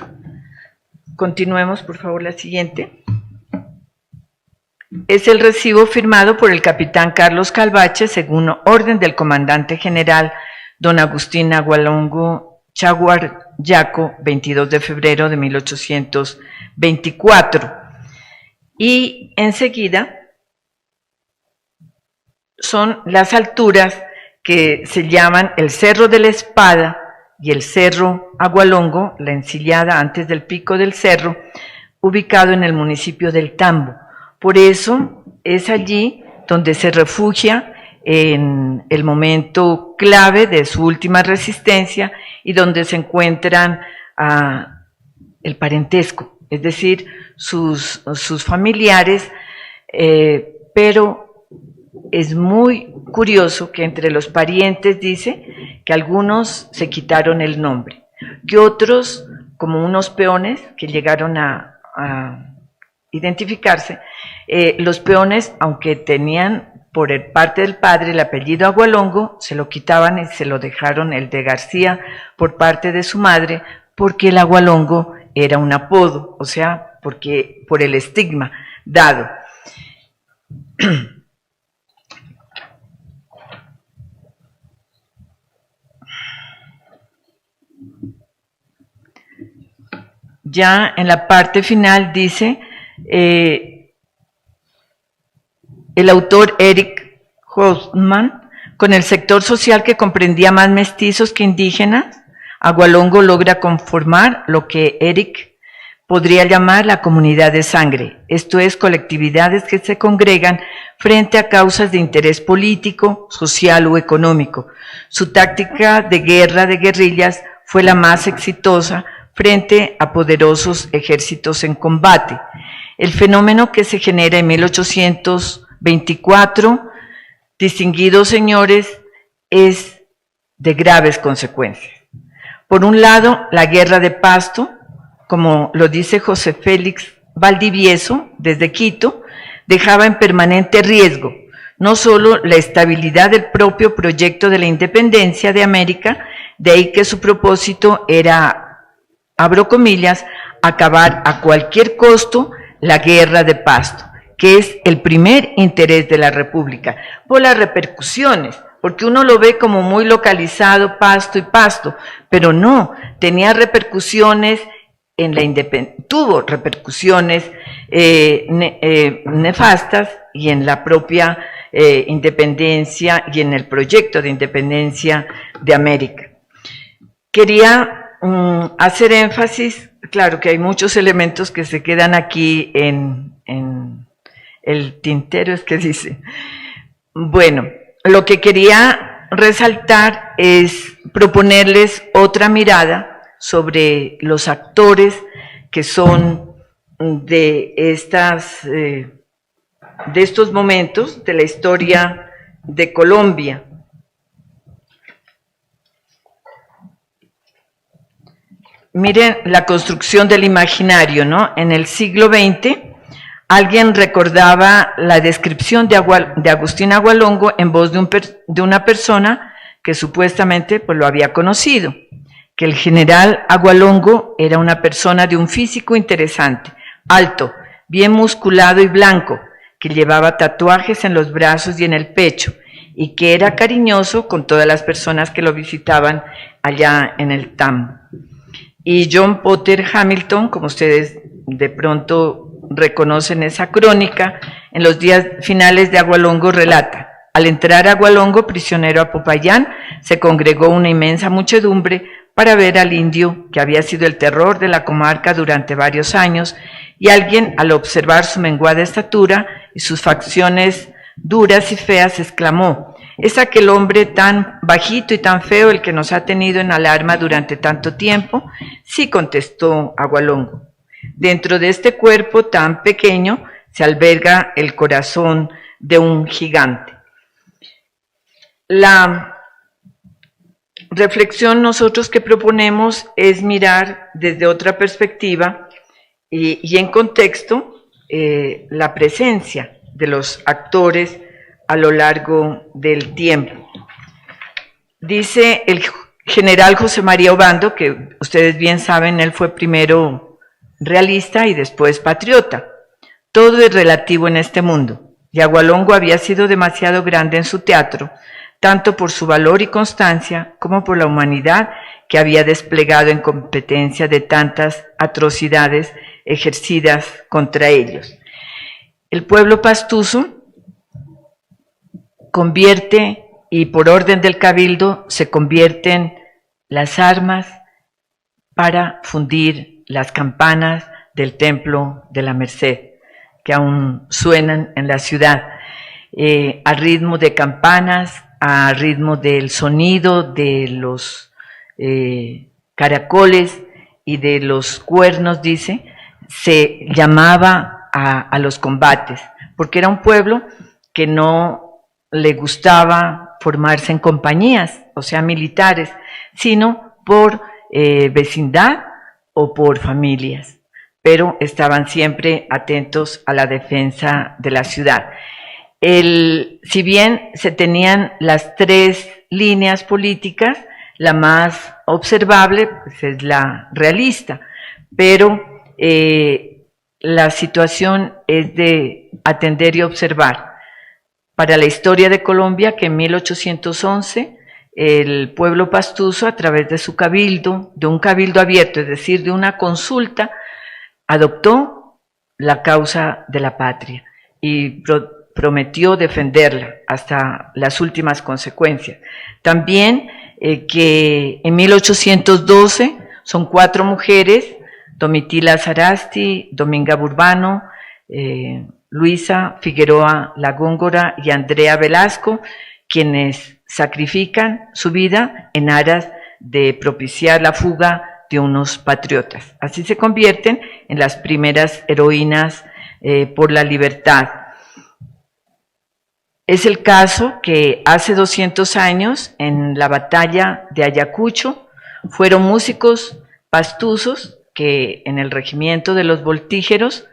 Continuemos, por favor, la siguiente. Es el recibo firmado por el capitán Carlos Calvache según orden del comandante general don Agustín Agualongo Chaguaryaco, 22 de febrero de 1824. Y enseguida son las alturas que se llaman el Cerro de la Espada y el Cerro Agualongo, la ensillada antes del pico del cerro, ubicado en el municipio del Tambo. Por eso es allí donde se refugia en el momento clave de su última resistencia y donde se encuentran el parentesco, es decir, sus familiares, pero es muy curioso que entre los parientes dice que algunos se quitaron el nombre, que otros, como unos peones que llegaron a identificarse, los peones, aunque tenían por parte del padre el apellido Agualongo, se lo quitaban y se lo dejaron el de García por parte de su madre, porque el Agualongo era un apodo, o sea, porque por el estigma dado. Ya en la parte final dice, el autor Eric Hoffman, con el sector social que comprendía más mestizos que indígenas, Agualongo logra conformar lo que Eric podría llamar la comunidad de sangre, esto es, colectividades que se congregan frente a causas de interés político, social o económico. Su táctica de guerra de guerrillas fue la más exitosa frente a poderosos ejércitos en combate. El fenómeno que se genera en 1824, distinguidos señores, es de graves consecuencias. Por un lado, la guerra de Pasto, como lo dice José Félix Valdivieso desde Quito, dejaba en permanente riesgo no solo la estabilidad del propio proyecto de la independencia de América, de ahí que su propósito era, abro comillas, acabar a cualquier costo la guerra de Pasto, que es el primer interés de la República, por las repercusiones, porque uno lo ve como muy localizado, Pasto y Pasto, pero no, tenía repercusiones en la tuvo repercusiones nefastas y en la propia independencia y en el proyecto de independencia de América. Quería hacer énfasis, claro que hay muchos elementos que se quedan aquí en el tintero, es que dice. Bueno, lo que quería resaltar es proponerles otra mirada sobre los actores que son de estos momentos de la historia de Colombia. Miren la construcción del imaginario, ¿no? En el siglo XX, alguien recordaba la descripción de Agustín Agualongo en voz de una persona que supuestamente pues, lo había conocido, que el general Agualongo era una persona de un físico interesante, alto, bien musculado y blanco, que llevaba tatuajes en los brazos y en el pecho, y que era cariñoso con todas las personas que lo visitaban allá en el Tambo. Y John Potter Hamilton, como ustedes de pronto reconocen esa crónica, en los días finales de Agualongo relata: al entrar a Agualongo, prisionero a Popayán, se congregó una inmensa muchedumbre para ver al indio que había sido el terror de la comarca durante varios años, y alguien, al observar su menguada estatura y sus facciones duras y feas, exclamó: ¿es aquel hombre tan bajito y tan feo el que nos ha tenido en alarma durante tanto tiempo? Sí, contestó Agualongo. Dentro de este cuerpo tan pequeño se alberga el corazón de un gigante. La reflexión nosotros que proponemos es mirar desde otra perspectiva y en contexto la presencia de los actores a lo largo del tiempo. Dice el general José María Obando, que ustedes bien saben, él fue primero realista y después patriota. Todo es relativo en este mundo, y Agualongo había sido demasiado grande en su teatro, tanto por su valor y constancia como por la humanidad que había desplegado en competencia de tantas atrocidades ejercidas contra ellos. El pueblo pastuso convierte, y por orden del cabildo, se convierten las armas para fundir las campanas del Templo de la Merced, que aún suenan en la ciudad, al ritmo de campanas, a ritmo del sonido de los caracoles y de los cuernos, dice, se llamaba a los combates, porque era un pueblo que no le gustaba formarse en compañías, o sea, militares, sino por vecindad o por familias, pero estaban siempre atentos a la defensa de la ciudad. Si bien se tenían las tres líneas políticas, la más observable pues, es la realista, pero la situación es de atender y observar. Para la historia de Colombia, que en 1811 el pueblo pastuso, a través de su cabildo, de un cabildo abierto, es decir, de una consulta, adoptó la causa de la patria y prometió defenderla hasta las últimas consecuencias. También que en 1812 son 4 mujeres, Domitila Sarasti, Dominga Burbano, Luisa Figueroa La Góngora y Andrea Velasco, quienes sacrifican su vida en aras de propiciar la fuga de unos patriotas. Así se convierten en las primeras heroínas por la libertad. Es el caso que hace 200 años, en la batalla de Ayacucho, fueron músicos pastusos que en el regimiento de los Voltígeros,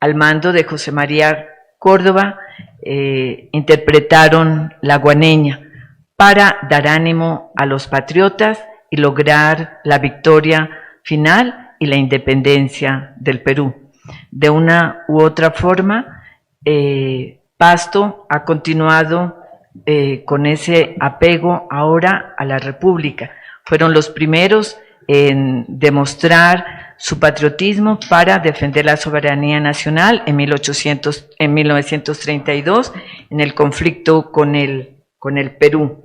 al mando de José María Córdoba, interpretaron la guaneña para dar ánimo a los patriotas y lograr la victoria final y la independencia del Perú. De una u otra forma, Pasto ha continuado con ese apego ahora a la República. Fueron los primeros en demostrar su patriotismo para defender la soberanía nacional en 1932, en el conflicto con el Perú.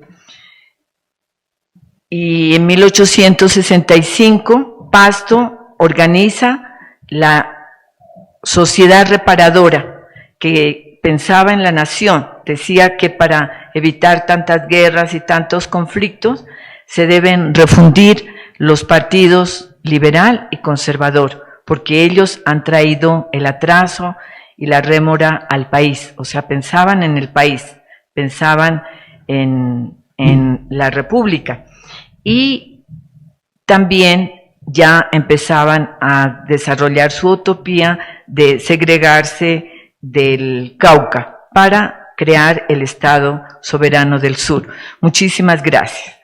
Y en 1865, Pasto organiza la Sociedad Reparadora, que pensaba en la nación. Decía que para evitar tantas guerras y tantos conflictos, se deben refundir los partidos liberal y conservador, porque ellos han traído el atraso y la rémora al país. O sea, pensaban en el país, pensaban en la República. Y también ya empezaban a desarrollar su utopía de segregarse del Cauca para crear el Estado soberano del sur. Muchísimas gracias.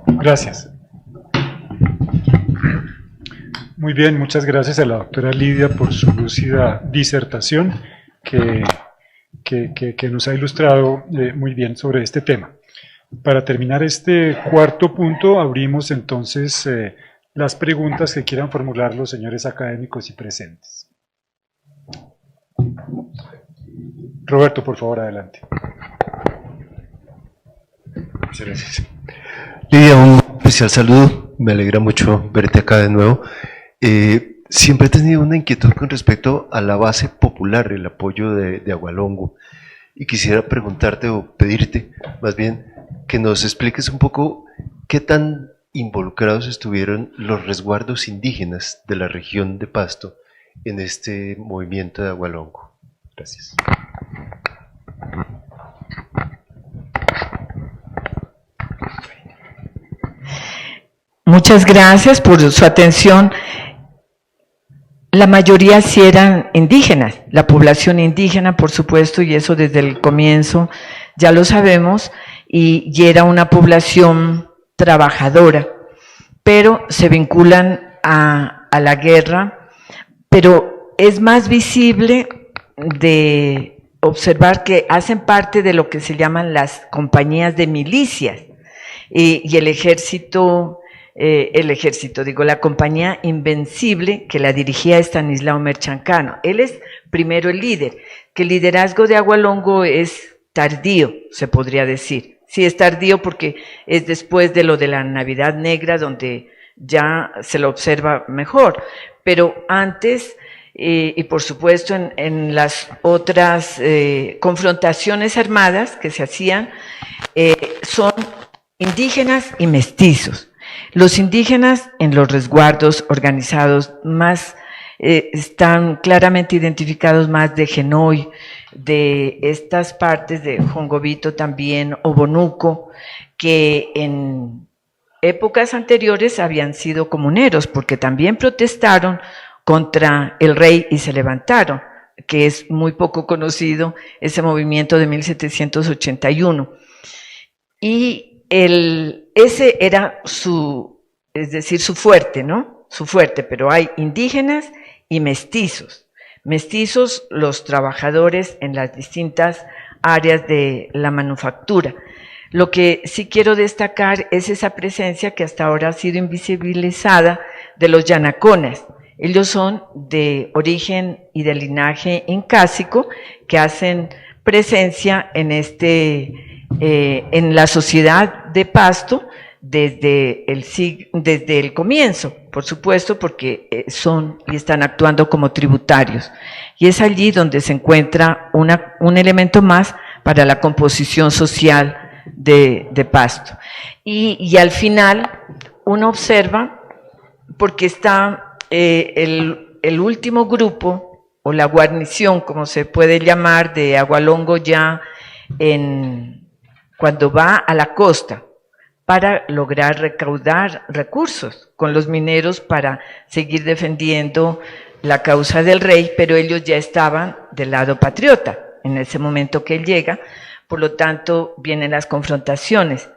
Gracias. Muy bien, muchas gracias a la doctora Lidia por su lúcida disertación que nos ha ilustrado muy bien sobre este tema. Para terminar este cuarto punto, abrimos entonces las preguntas que quieran formular los señores académicos y presentes. Roberto, por favor, adelante. Muchas gracias. Lidia, un especial saludo, me alegra mucho verte acá de nuevo. Siempre he tenido una inquietud con respecto a la base popular, el apoyo de Agualongo, y quisiera preguntarte o pedirte, más bien, que nos expliques un poco qué tan involucrados estuvieron los resguardos indígenas de la región de Pasto en este movimiento de Agualongo. Gracias. Muchas gracias por su atención. La mayoría sí eran indígenas, la población indígena, por supuesto, y eso desde el comienzo ya lo sabemos, y era una población trabajadora, pero se vinculan a la guerra, pero es más visible de observar que hacen parte de lo que se llaman las compañías de milicias, y el ejército, la compañía Invencible, que la dirigía Estanislao Merchancano. Él es primero el líder, que el liderazgo de Agualongo es tardío, se podría decir. Sí, es tardío porque es después de lo de la Navidad Negra, donde ya se lo observa mejor, pero antes, y por supuesto en las otras confrontaciones armadas que se hacían, son indígenas y mestizos. Los indígenas en los resguardos organizados más están claramente identificados más de Genoy, de estas partes de Jongobito también, Obonuco, que en épocas anteriores habían sido comuneros, porque también protestaron contra el rey y se levantaron, que es muy poco conocido ese movimiento de 1781. Y ese era su fuerte, ¿no? Su fuerte, pero hay indígenas y mestizos. Mestizos, los trabajadores en las distintas áreas de la manufactura. Lo que sí quiero destacar es esa presencia que hasta ahora ha sido invisibilizada de los yanaconas. Ellos son de origen y de linaje incásico, que hacen presencia en la sociedad de Pasto desde el comienzo, por supuesto, porque son y están actuando como tributarios. Y es allí donde se encuentra un elemento más para la composición social de Pasto. Y al final uno observa, porque está el último grupo, o la guarnición, como se puede llamar, de Agualongo ya cuando va a la costa, para lograr recaudar recursos con los mineros para seguir defendiendo la causa del rey, pero ellos ya estaban del lado patriota en ese momento que él llega, por lo tanto vienen las confrontaciones.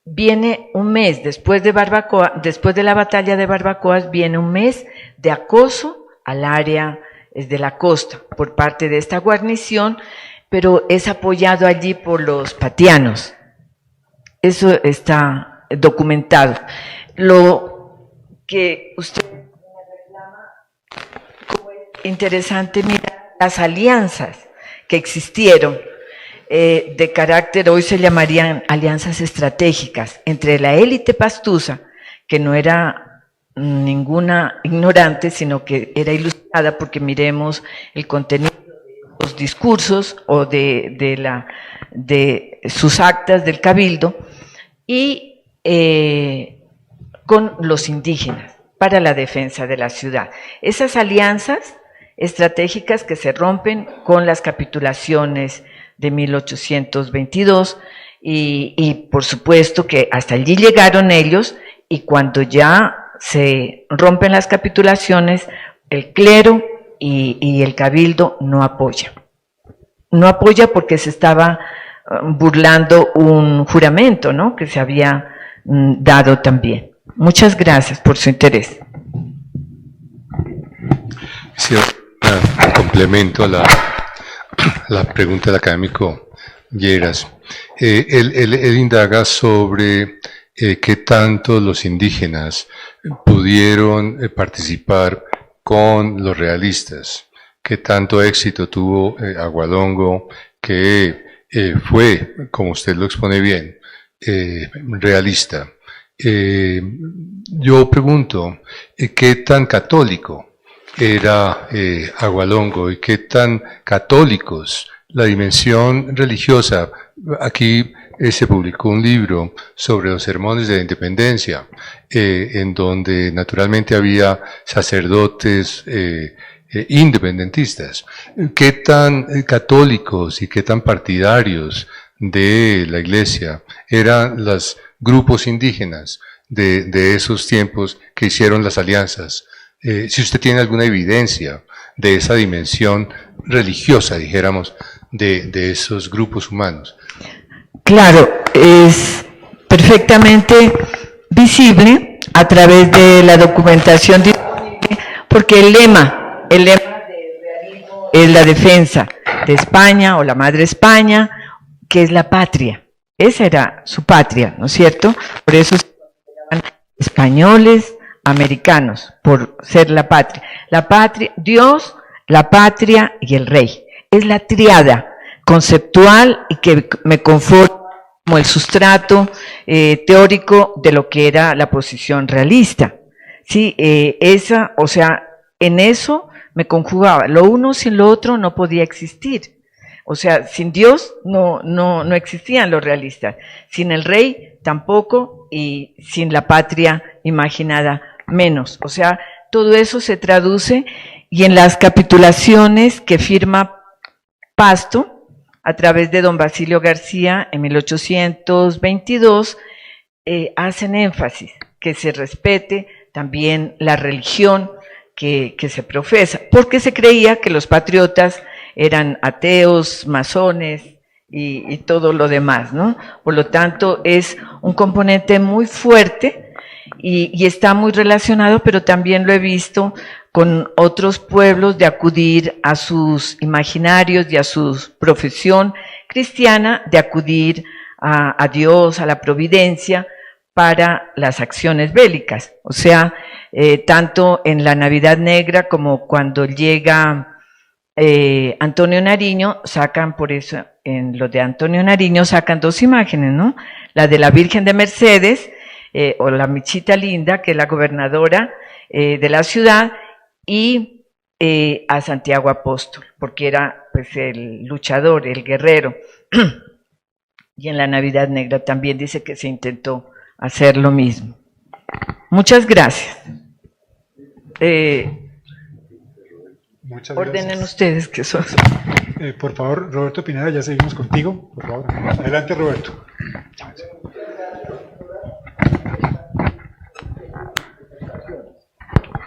Viene un mes después de la batalla de Barbacoas, viene un mes de acoso al área de la costa por parte de esta guarnición, pero es apoyado allí por los patianos. Eso está documentado. Lo que usted reclama, como es interesante mirar las alianzas que existieron de carácter, hoy se llamarían alianzas estratégicas, entre la élite pastusa, que no era ninguna ignorante, sino que era ilustrada, porque miremos el contenido de los discursos o de sus actas del cabildo, y con los indígenas para la defensa de la ciudad. Esas alianzas estratégicas que se rompen con las capitulaciones de 1822 y por supuesto que hasta allí llegaron ellos, y cuando ya se rompen las capitulaciones, el clero y el cabildo no apoya. No apoya porque se estaba burlando un juramento, ¿no?, que se había dado también. Muchas gracias por su interés. Sí, un complemento a la pregunta del académico Lleras. Él indaga sobre qué tanto los indígenas pudieron participar con los realistas, qué tanto éxito tuvo Agualongo, que fue, como usted lo expone bien, realista. Yo pregunto, ¿qué tan católico era Agualongo y qué tan católicos la dimensión religiosa? Aquí se publicó un libro sobre los sermones de la independencia, en donde naturalmente había sacerdotes independentistas. ¿Qué tan católicos y qué tan partidarios de la iglesia eran las grupos indígenas de esos tiempos que hicieron las alianzas. Si usted tiene alguna evidencia de esa dimensión religiosa, dijéramos, de esos grupos humanos. Claro, es perfectamente visible a través de la documentación disponible, porque el lema del realismo es la defensa de España o la madre España, que es la patria. Esa era su patria, ¿no es cierto? Por eso se consideraban españoles, americanos, por ser la patria. La patria, Dios, la patria y el rey. Es la triada conceptual y que me conforma como el sustrato teórico de lo que era la posición realista. Sí, o sea, en eso me conjugaba. Lo uno sin lo otro no podía existir. O sea, sin Dios no existían los realistas. Sin el rey tampoco, y sin la patria imaginada menos. O sea, todo eso se traduce y en las capitulaciones que firma Pasto a través de don Basilio García en 1822 hacen énfasis que se respete también la religión que se profesa, porque se creía que los patriotas eran ateos, masones y todo lo demás, ¿no? Por lo tanto, es un componente muy fuerte y está muy relacionado, pero también lo he visto con otros pueblos de acudir a sus imaginarios y a su profesión cristiana, de acudir a Dios, a la providencia, para las acciones bélicas. O sea, tanto en la Navidad Negra como cuando llega Antonio Nariño, sacan por eso, en lo de Antonio Nariño sacan dos imágenes, ¿no? La de la Virgen de Mercedes, o la Michita Linda, que es la gobernadora de la ciudad, y a Santiago Apóstol, porque era pues el luchador, el guerrero. Y en la Navidad Negra también dice que se intentó hacer lo mismo. Muchas gracias. Muchas ordenen gracias. ustedes que son. Por favor, Roberto Pineda, ya seguimos contigo. Por favor, adelante, Roberto.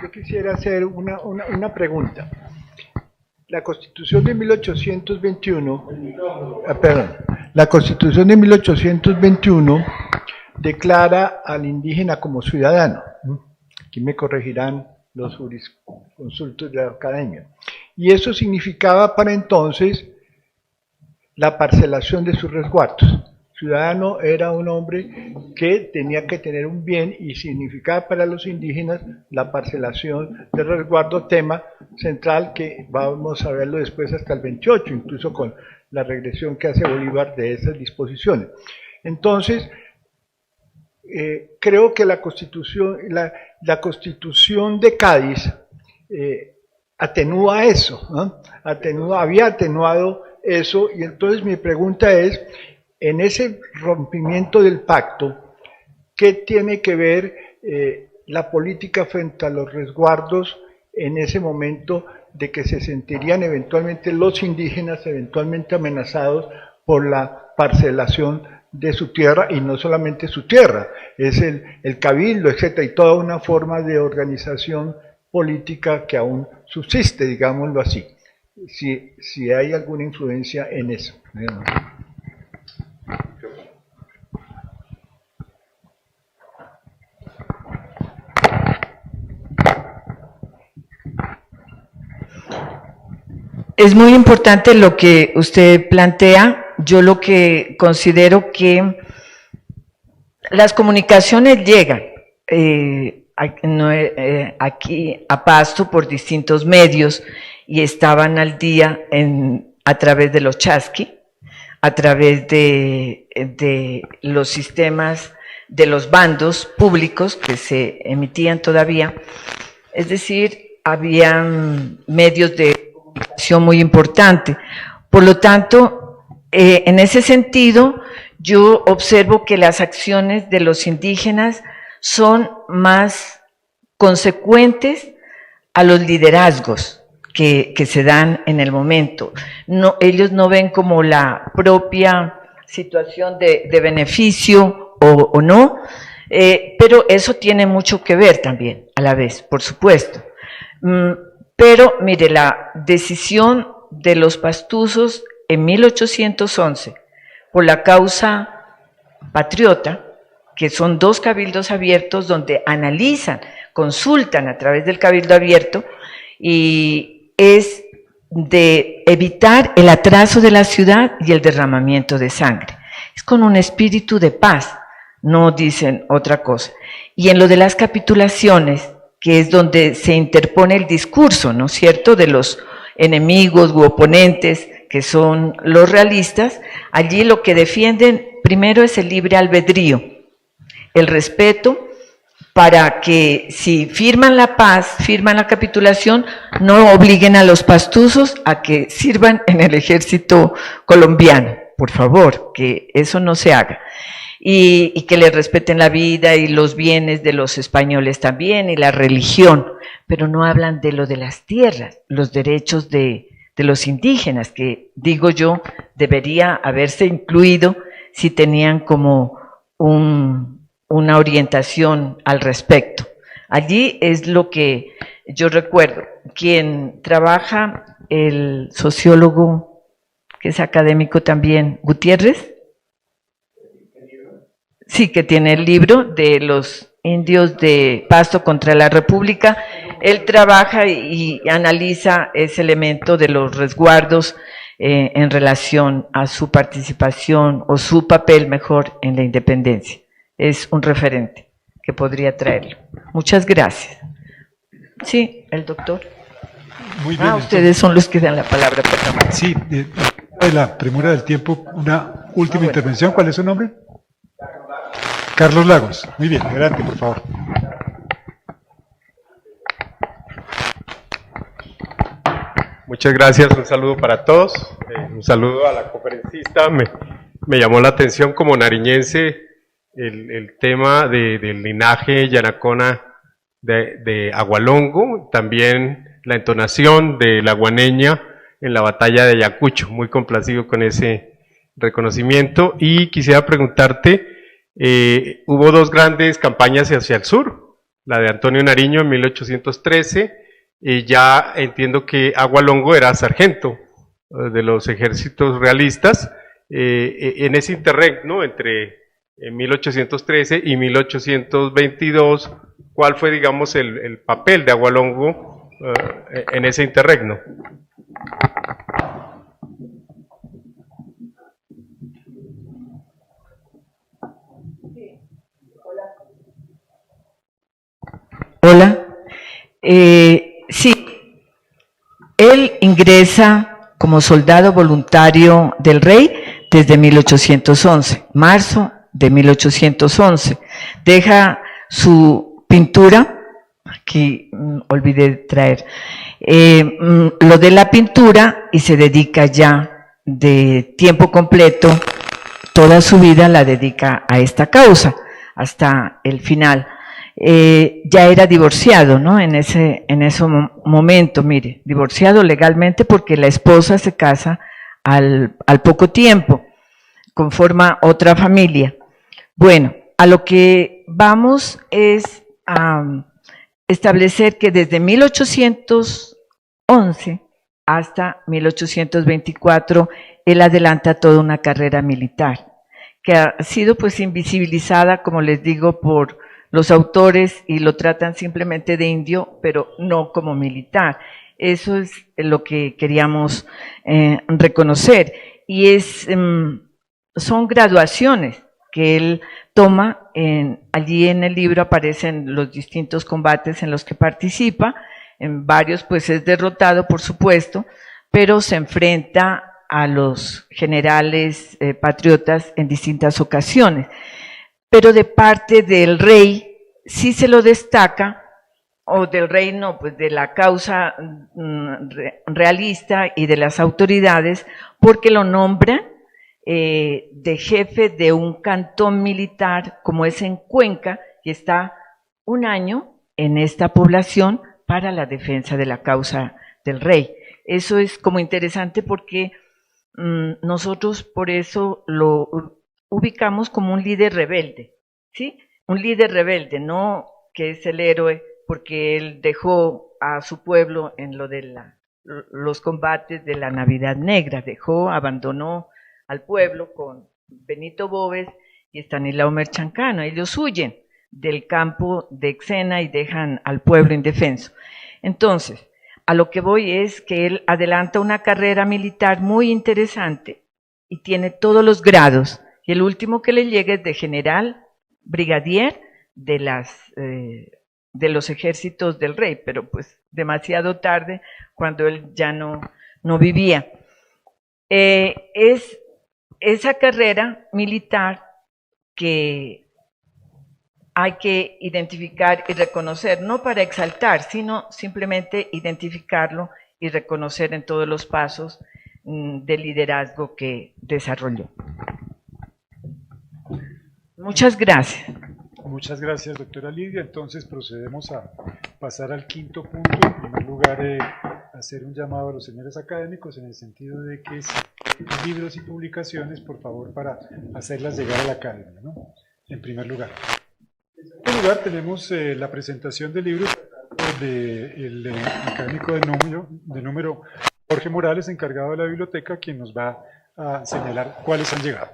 Yo quisiera hacer una pregunta. La Constitución de 1821, la Constitución de 1821 declara al indígena como ciudadano. Aquí me corregirán los jurisconsultos de la academia. Y eso significaba para entonces la parcelación de sus resguardos. Ciudadano era un hombre que tenía que tener un bien y significaba para los indígenas la parcelación del resguardo, tema central que vamos a verlo después hasta el 28, incluso con la regresión que hace Bolívar de esas disposiciones. Entonces, creo que la Constitución de Cádiz atenúa eso, ¿no? Había atenuado eso, y entonces mi pregunta es, en ese rompimiento del pacto, ¿qué tiene que ver la política frente a los resguardos en ese momento de que se sentirían eventualmente los indígenas eventualmente amenazados por la parcelación de su tierra, y no solamente su tierra, es el cabildo, etcétera, y toda una forma de organización política que aún subsiste, digámoslo así, si hay alguna influencia en eso. Es muy importante lo que usted plantea. Yo lo que considero que las comunicaciones llegan aquí a Pasto por distintos medios y estaban al día a través de los chasqui, a través de los sistemas de los bandos públicos que se emitían todavía. Es decir, habían medios de comunicación muy importante. Por lo tanto, en ese sentido, yo observo que las acciones de los indígenas son más consecuentes a los liderazgos que se dan en el momento. Ellos no ven como la propia situación de beneficio o no, pero eso tiene mucho que ver también, a la vez, por supuesto. Pero, mire, la decisión de los pastuzos en 1811 por la causa patriota, que son 2 cabildos abiertos donde analizan, consultan a través del cabildo abierto, y es de evitar el atraso de la ciudad y el derramamiento de sangre. Es con un espíritu de paz, no dicen otra cosa. Y en lo de las capitulaciones, que es donde se interpone el discurso, ¿no es cierto?, de los enemigos u oponentes, que son los realistas, allí lo que defienden primero es el libre albedrío, el respeto, para que si firman la paz, firman la capitulación, no obliguen a los pastuzos a que sirvan en el ejército colombiano, por favor, que eso no se haga. Y que le respeten la vida y los bienes de los españoles también, y la religión, pero no hablan de lo de las tierras, los derechos de los indígenas, que digo yo, debería haberse incluido si tenían como una orientación al respecto. Allí es lo que yo recuerdo. Quien trabaja, el sociólogo, que es académico también, Gutiérrez, sí, que tiene el libro de los indios de Pasto contra la República. Él trabaja y analiza ese elemento de los resguardos en relación a su participación o su papel mejor en la independencia. Es un referente que podría traerlo. Muchas gracias. Sí, el doctor. Muy bien. Ustedes son los que dan la palabra, perdón. Sí, de la premura del tiempo, una última intervención. ¿Cuál es su nombre? Carlos Lagos. Muy bien, adelante, por favor. Muchas gracias, un saludo para todos, un saludo a la conferencista. Me llamó la atención como nariñense el tema del linaje Yanacona de Agualongo, también la entonación de la guaneña en la batalla de Ayacucho. Muy complacido con ese reconocimiento. Y quisiera preguntarte, hubo 2 grandes campañas hacia el sur, la de Antonio Nariño en 1813, ya entiendo que Agualongo era sargento de los ejércitos realistas, en ese interregno entre 1813 y 1822, ¿cuál fue, digamos, el papel de Agualongo en ese interregno? Hola. Sí, él ingresa como soldado voluntario del rey desde 1811, marzo de 1811. Deja su pintura, aquí olvidé traer, lo de la pintura, y se dedica ya de tiempo completo, toda su vida la dedica a esta causa, hasta el final. Ya era divorciado, ¿no? En ese momento, mire, divorciado legalmente porque la esposa se casa al poco tiempo, conforma otra familia. Bueno, a lo que vamos es a establecer que desde 1811 hasta 1824 él adelanta toda una carrera militar, que ha sido pues invisibilizada, como les digo, por los autores, y lo tratan simplemente de indio, pero no como militar. Eso es lo que queríamos reconocer. Y son graduaciones que él toma. Allí en el libro aparecen los distintos combates en los que participa. En varios pues es derrotado, por supuesto, pero se enfrenta a los generales patriotas en distintas ocasiones. Pero de parte del rey sí se lo destaca, o del rey no, pues de la causa realista y de las autoridades, porque lo nombra de jefe de un cantón militar, como es en Cuenca, y está 1 año en esta población para la defensa de la causa del rey. Eso es como interesante porque nosotros por eso lo ubicamos como un líder rebelde, ¿sí? Un líder rebelde, no que es el héroe porque él dejó a su pueblo en lo de los combates de la Navidad Negra, abandonó al pueblo con Benito Boves y Estanislao Merchancano. Ellos huyen del campo de Xena y dejan al pueblo indefenso. Entonces, a lo que voy es que él adelanta una carrera militar muy interesante y tiene todos los grados. Y el último que le llega es de general, brigadier de los ejércitos del rey, pero pues demasiado tarde cuando él ya no vivía. Es esa carrera militar que hay que identificar y reconocer, no para exaltar, sino simplemente identificarlo y reconocer en todos los pasos de liderazgo que desarrolló. Muchas gracias. Muchas gracias, doctora Lidia. Entonces procedemos a pasar al quinto punto. En primer lugar, hacer un llamado a los señores académicos en el sentido de que libros y publicaciones, por favor, para hacerlas llegar a la academia, ¿no? En primer lugar. En segundo lugar, tenemos la presentación de libros del académico de número Jorge Morales, encargado de la biblioteca, quien nos va a señalar cuáles han llegado.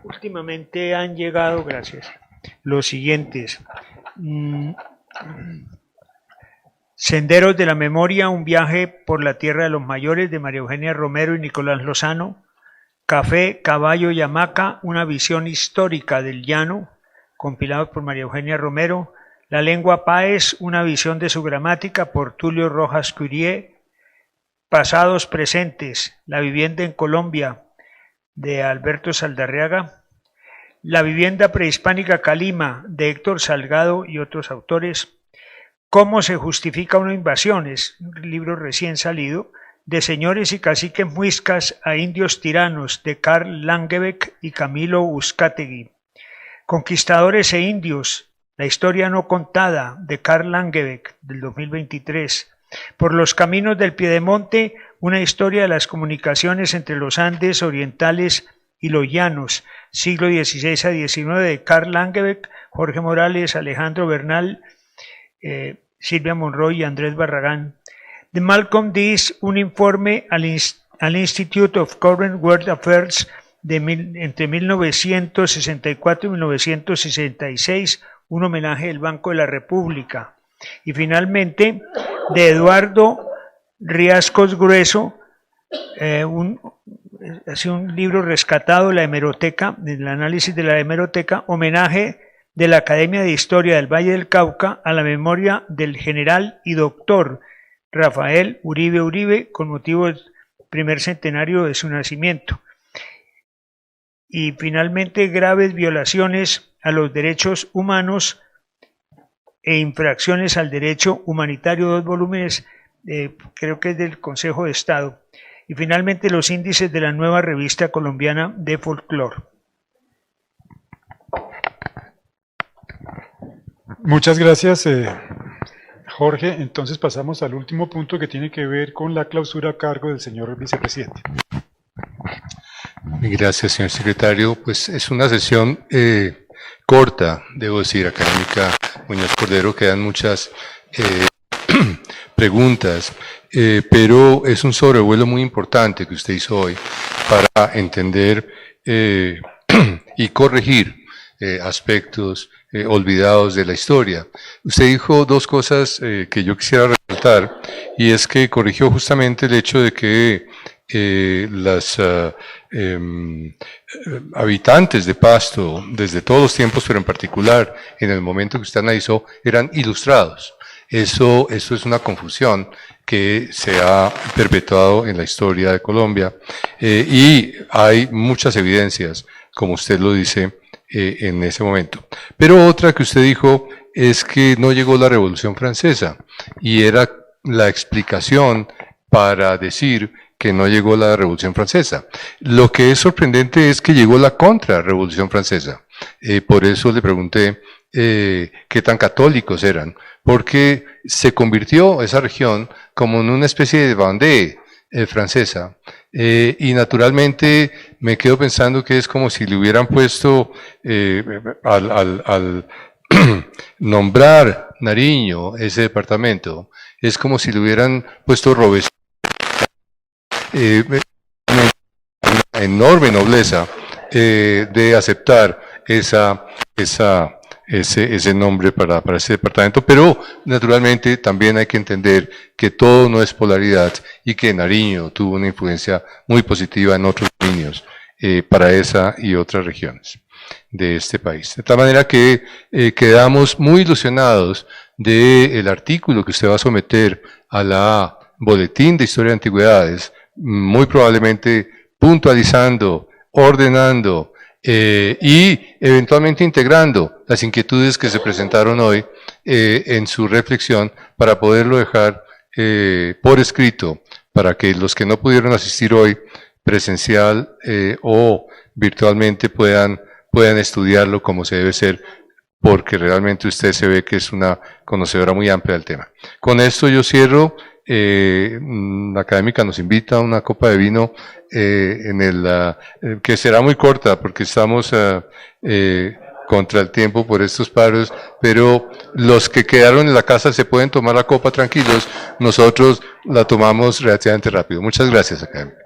Últimamente han llegado, gracias, los siguientes. Senderos de la Memoria, un viaje por la tierra de los mayores, de María Eugenia Romero y Nicolás Lozano. Café, caballo y hamaca, una visión histórica del llano, compilado por María Eugenia Romero. La lengua Páez, una visión de su gramática, por Tulio Rojas Curie. Pasados presentes, la vivienda en Colombia, de Alberto Saldarriaga. La vivienda prehispánica Calima, de Héctor Salgado y otros autores. ¿Cómo se justifica una invasión? Es un libro recién salido. De señores y caciques muiscas a indios tiranos, de Karl Langebeck y Camilo Uzcategui. Conquistadores e indios, la historia no contada, de Karl Langebeck, del 2023. Por los caminos del Piedemonte, una historia de las comunicaciones entre los Andes orientales y los llanos, siglo XVI a XIX, de Karl Langebeck, Jorge Morales, Alejandro Bernal, Silvia Monroy y Andrés Barragán. De Malcolm Dees, un informe al Institute of Current World Affairs entre 1964 y 1966, un homenaje del Banco de la República. Y finalmente, de Eduardo Riascos Grueso, un libro rescatado, la hemeroteca, el análisis de la hemeroteca, homenaje de la Academia de Historia del Valle del Cauca a la memoria del general y doctor Rafael Uribe Uribe, con motivo del primer centenario de su nacimiento. Y finalmente, graves violaciones a los derechos humanos e infracciones al derecho humanitario, 2 volúmenes, creo que es del Consejo de Estado. Y finalmente, los índices de la nueva revista colombiana de folclore. Muchas gracias, Jorge. Entonces pasamos al último punto, que tiene que ver con la clausura a cargo del señor vicepresidente. Gracias, señor secretario. Pues es una sesión corta, debo decir, académica Muñoz Cordero. Quedan muchas preguntas, pero es un sobrevuelo muy importante que usted hizo hoy para entender y corregir aspectos olvidados de la historia. Usted dijo 2 cosas que yo quisiera resaltar, y es que corrigió justamente el hecho de que las habitantes de Pasto, desde todos los tiempos, pero en particular en el momento que usted analizó, eran ilustrados. Eso es una confusión que se ha perpetuado en la historia de Colombia, y hay muchas evidencias, como usted lo dice, en ese momento. Pero otra que usted dijo es que no llegó la Revolución Francesa, y era la explicación para decir que no llegó la Revolución Francesa. Lo que es sorprendente es que llegó la Contra-Revolución Francesa. Por eso le pregunté qué tan católicos eran, porque se convirtió esa región como en una especie de Vendée, francesa. Y naturalmente me quedo pensando que es como si le hubieran puesto al nombrar Nariño, ese departamento, es como si le hubieran puesto Robespierre, una enorme nobleza de aceptar ese nombre para ese departamento, pero naturalmente también hay que entender que todo no es polaridad y que Nariño tuvo una influencia muy positiva en otros dominios para esa y otras regiones de este país. De tal manera que quedamos muy ilusionados del artículo que usted va a someter a la Boletín de Historia de Antigüedades, muy probablemente puntualizando, ordenando y eventualmente integrando las inquietudes que se presentaron hoy en su reflexión para poderlo dejar por escrito, para que los que no pudieron asistir hoy presencial o virtualmente puedan estudiarlo como se debe ser, porque realmente usted se ve que es una conocedora muy amplia del tema. Con esto yo cierro. La académica nos invita a una copa de vino que será muy corta porque estamos contra el tiempo por estos paros, pero los que quedaron en la casa se pueden tomar la copa tranquilos, nosotros la tomamos relativamente rápido. Muchas gracias, académica.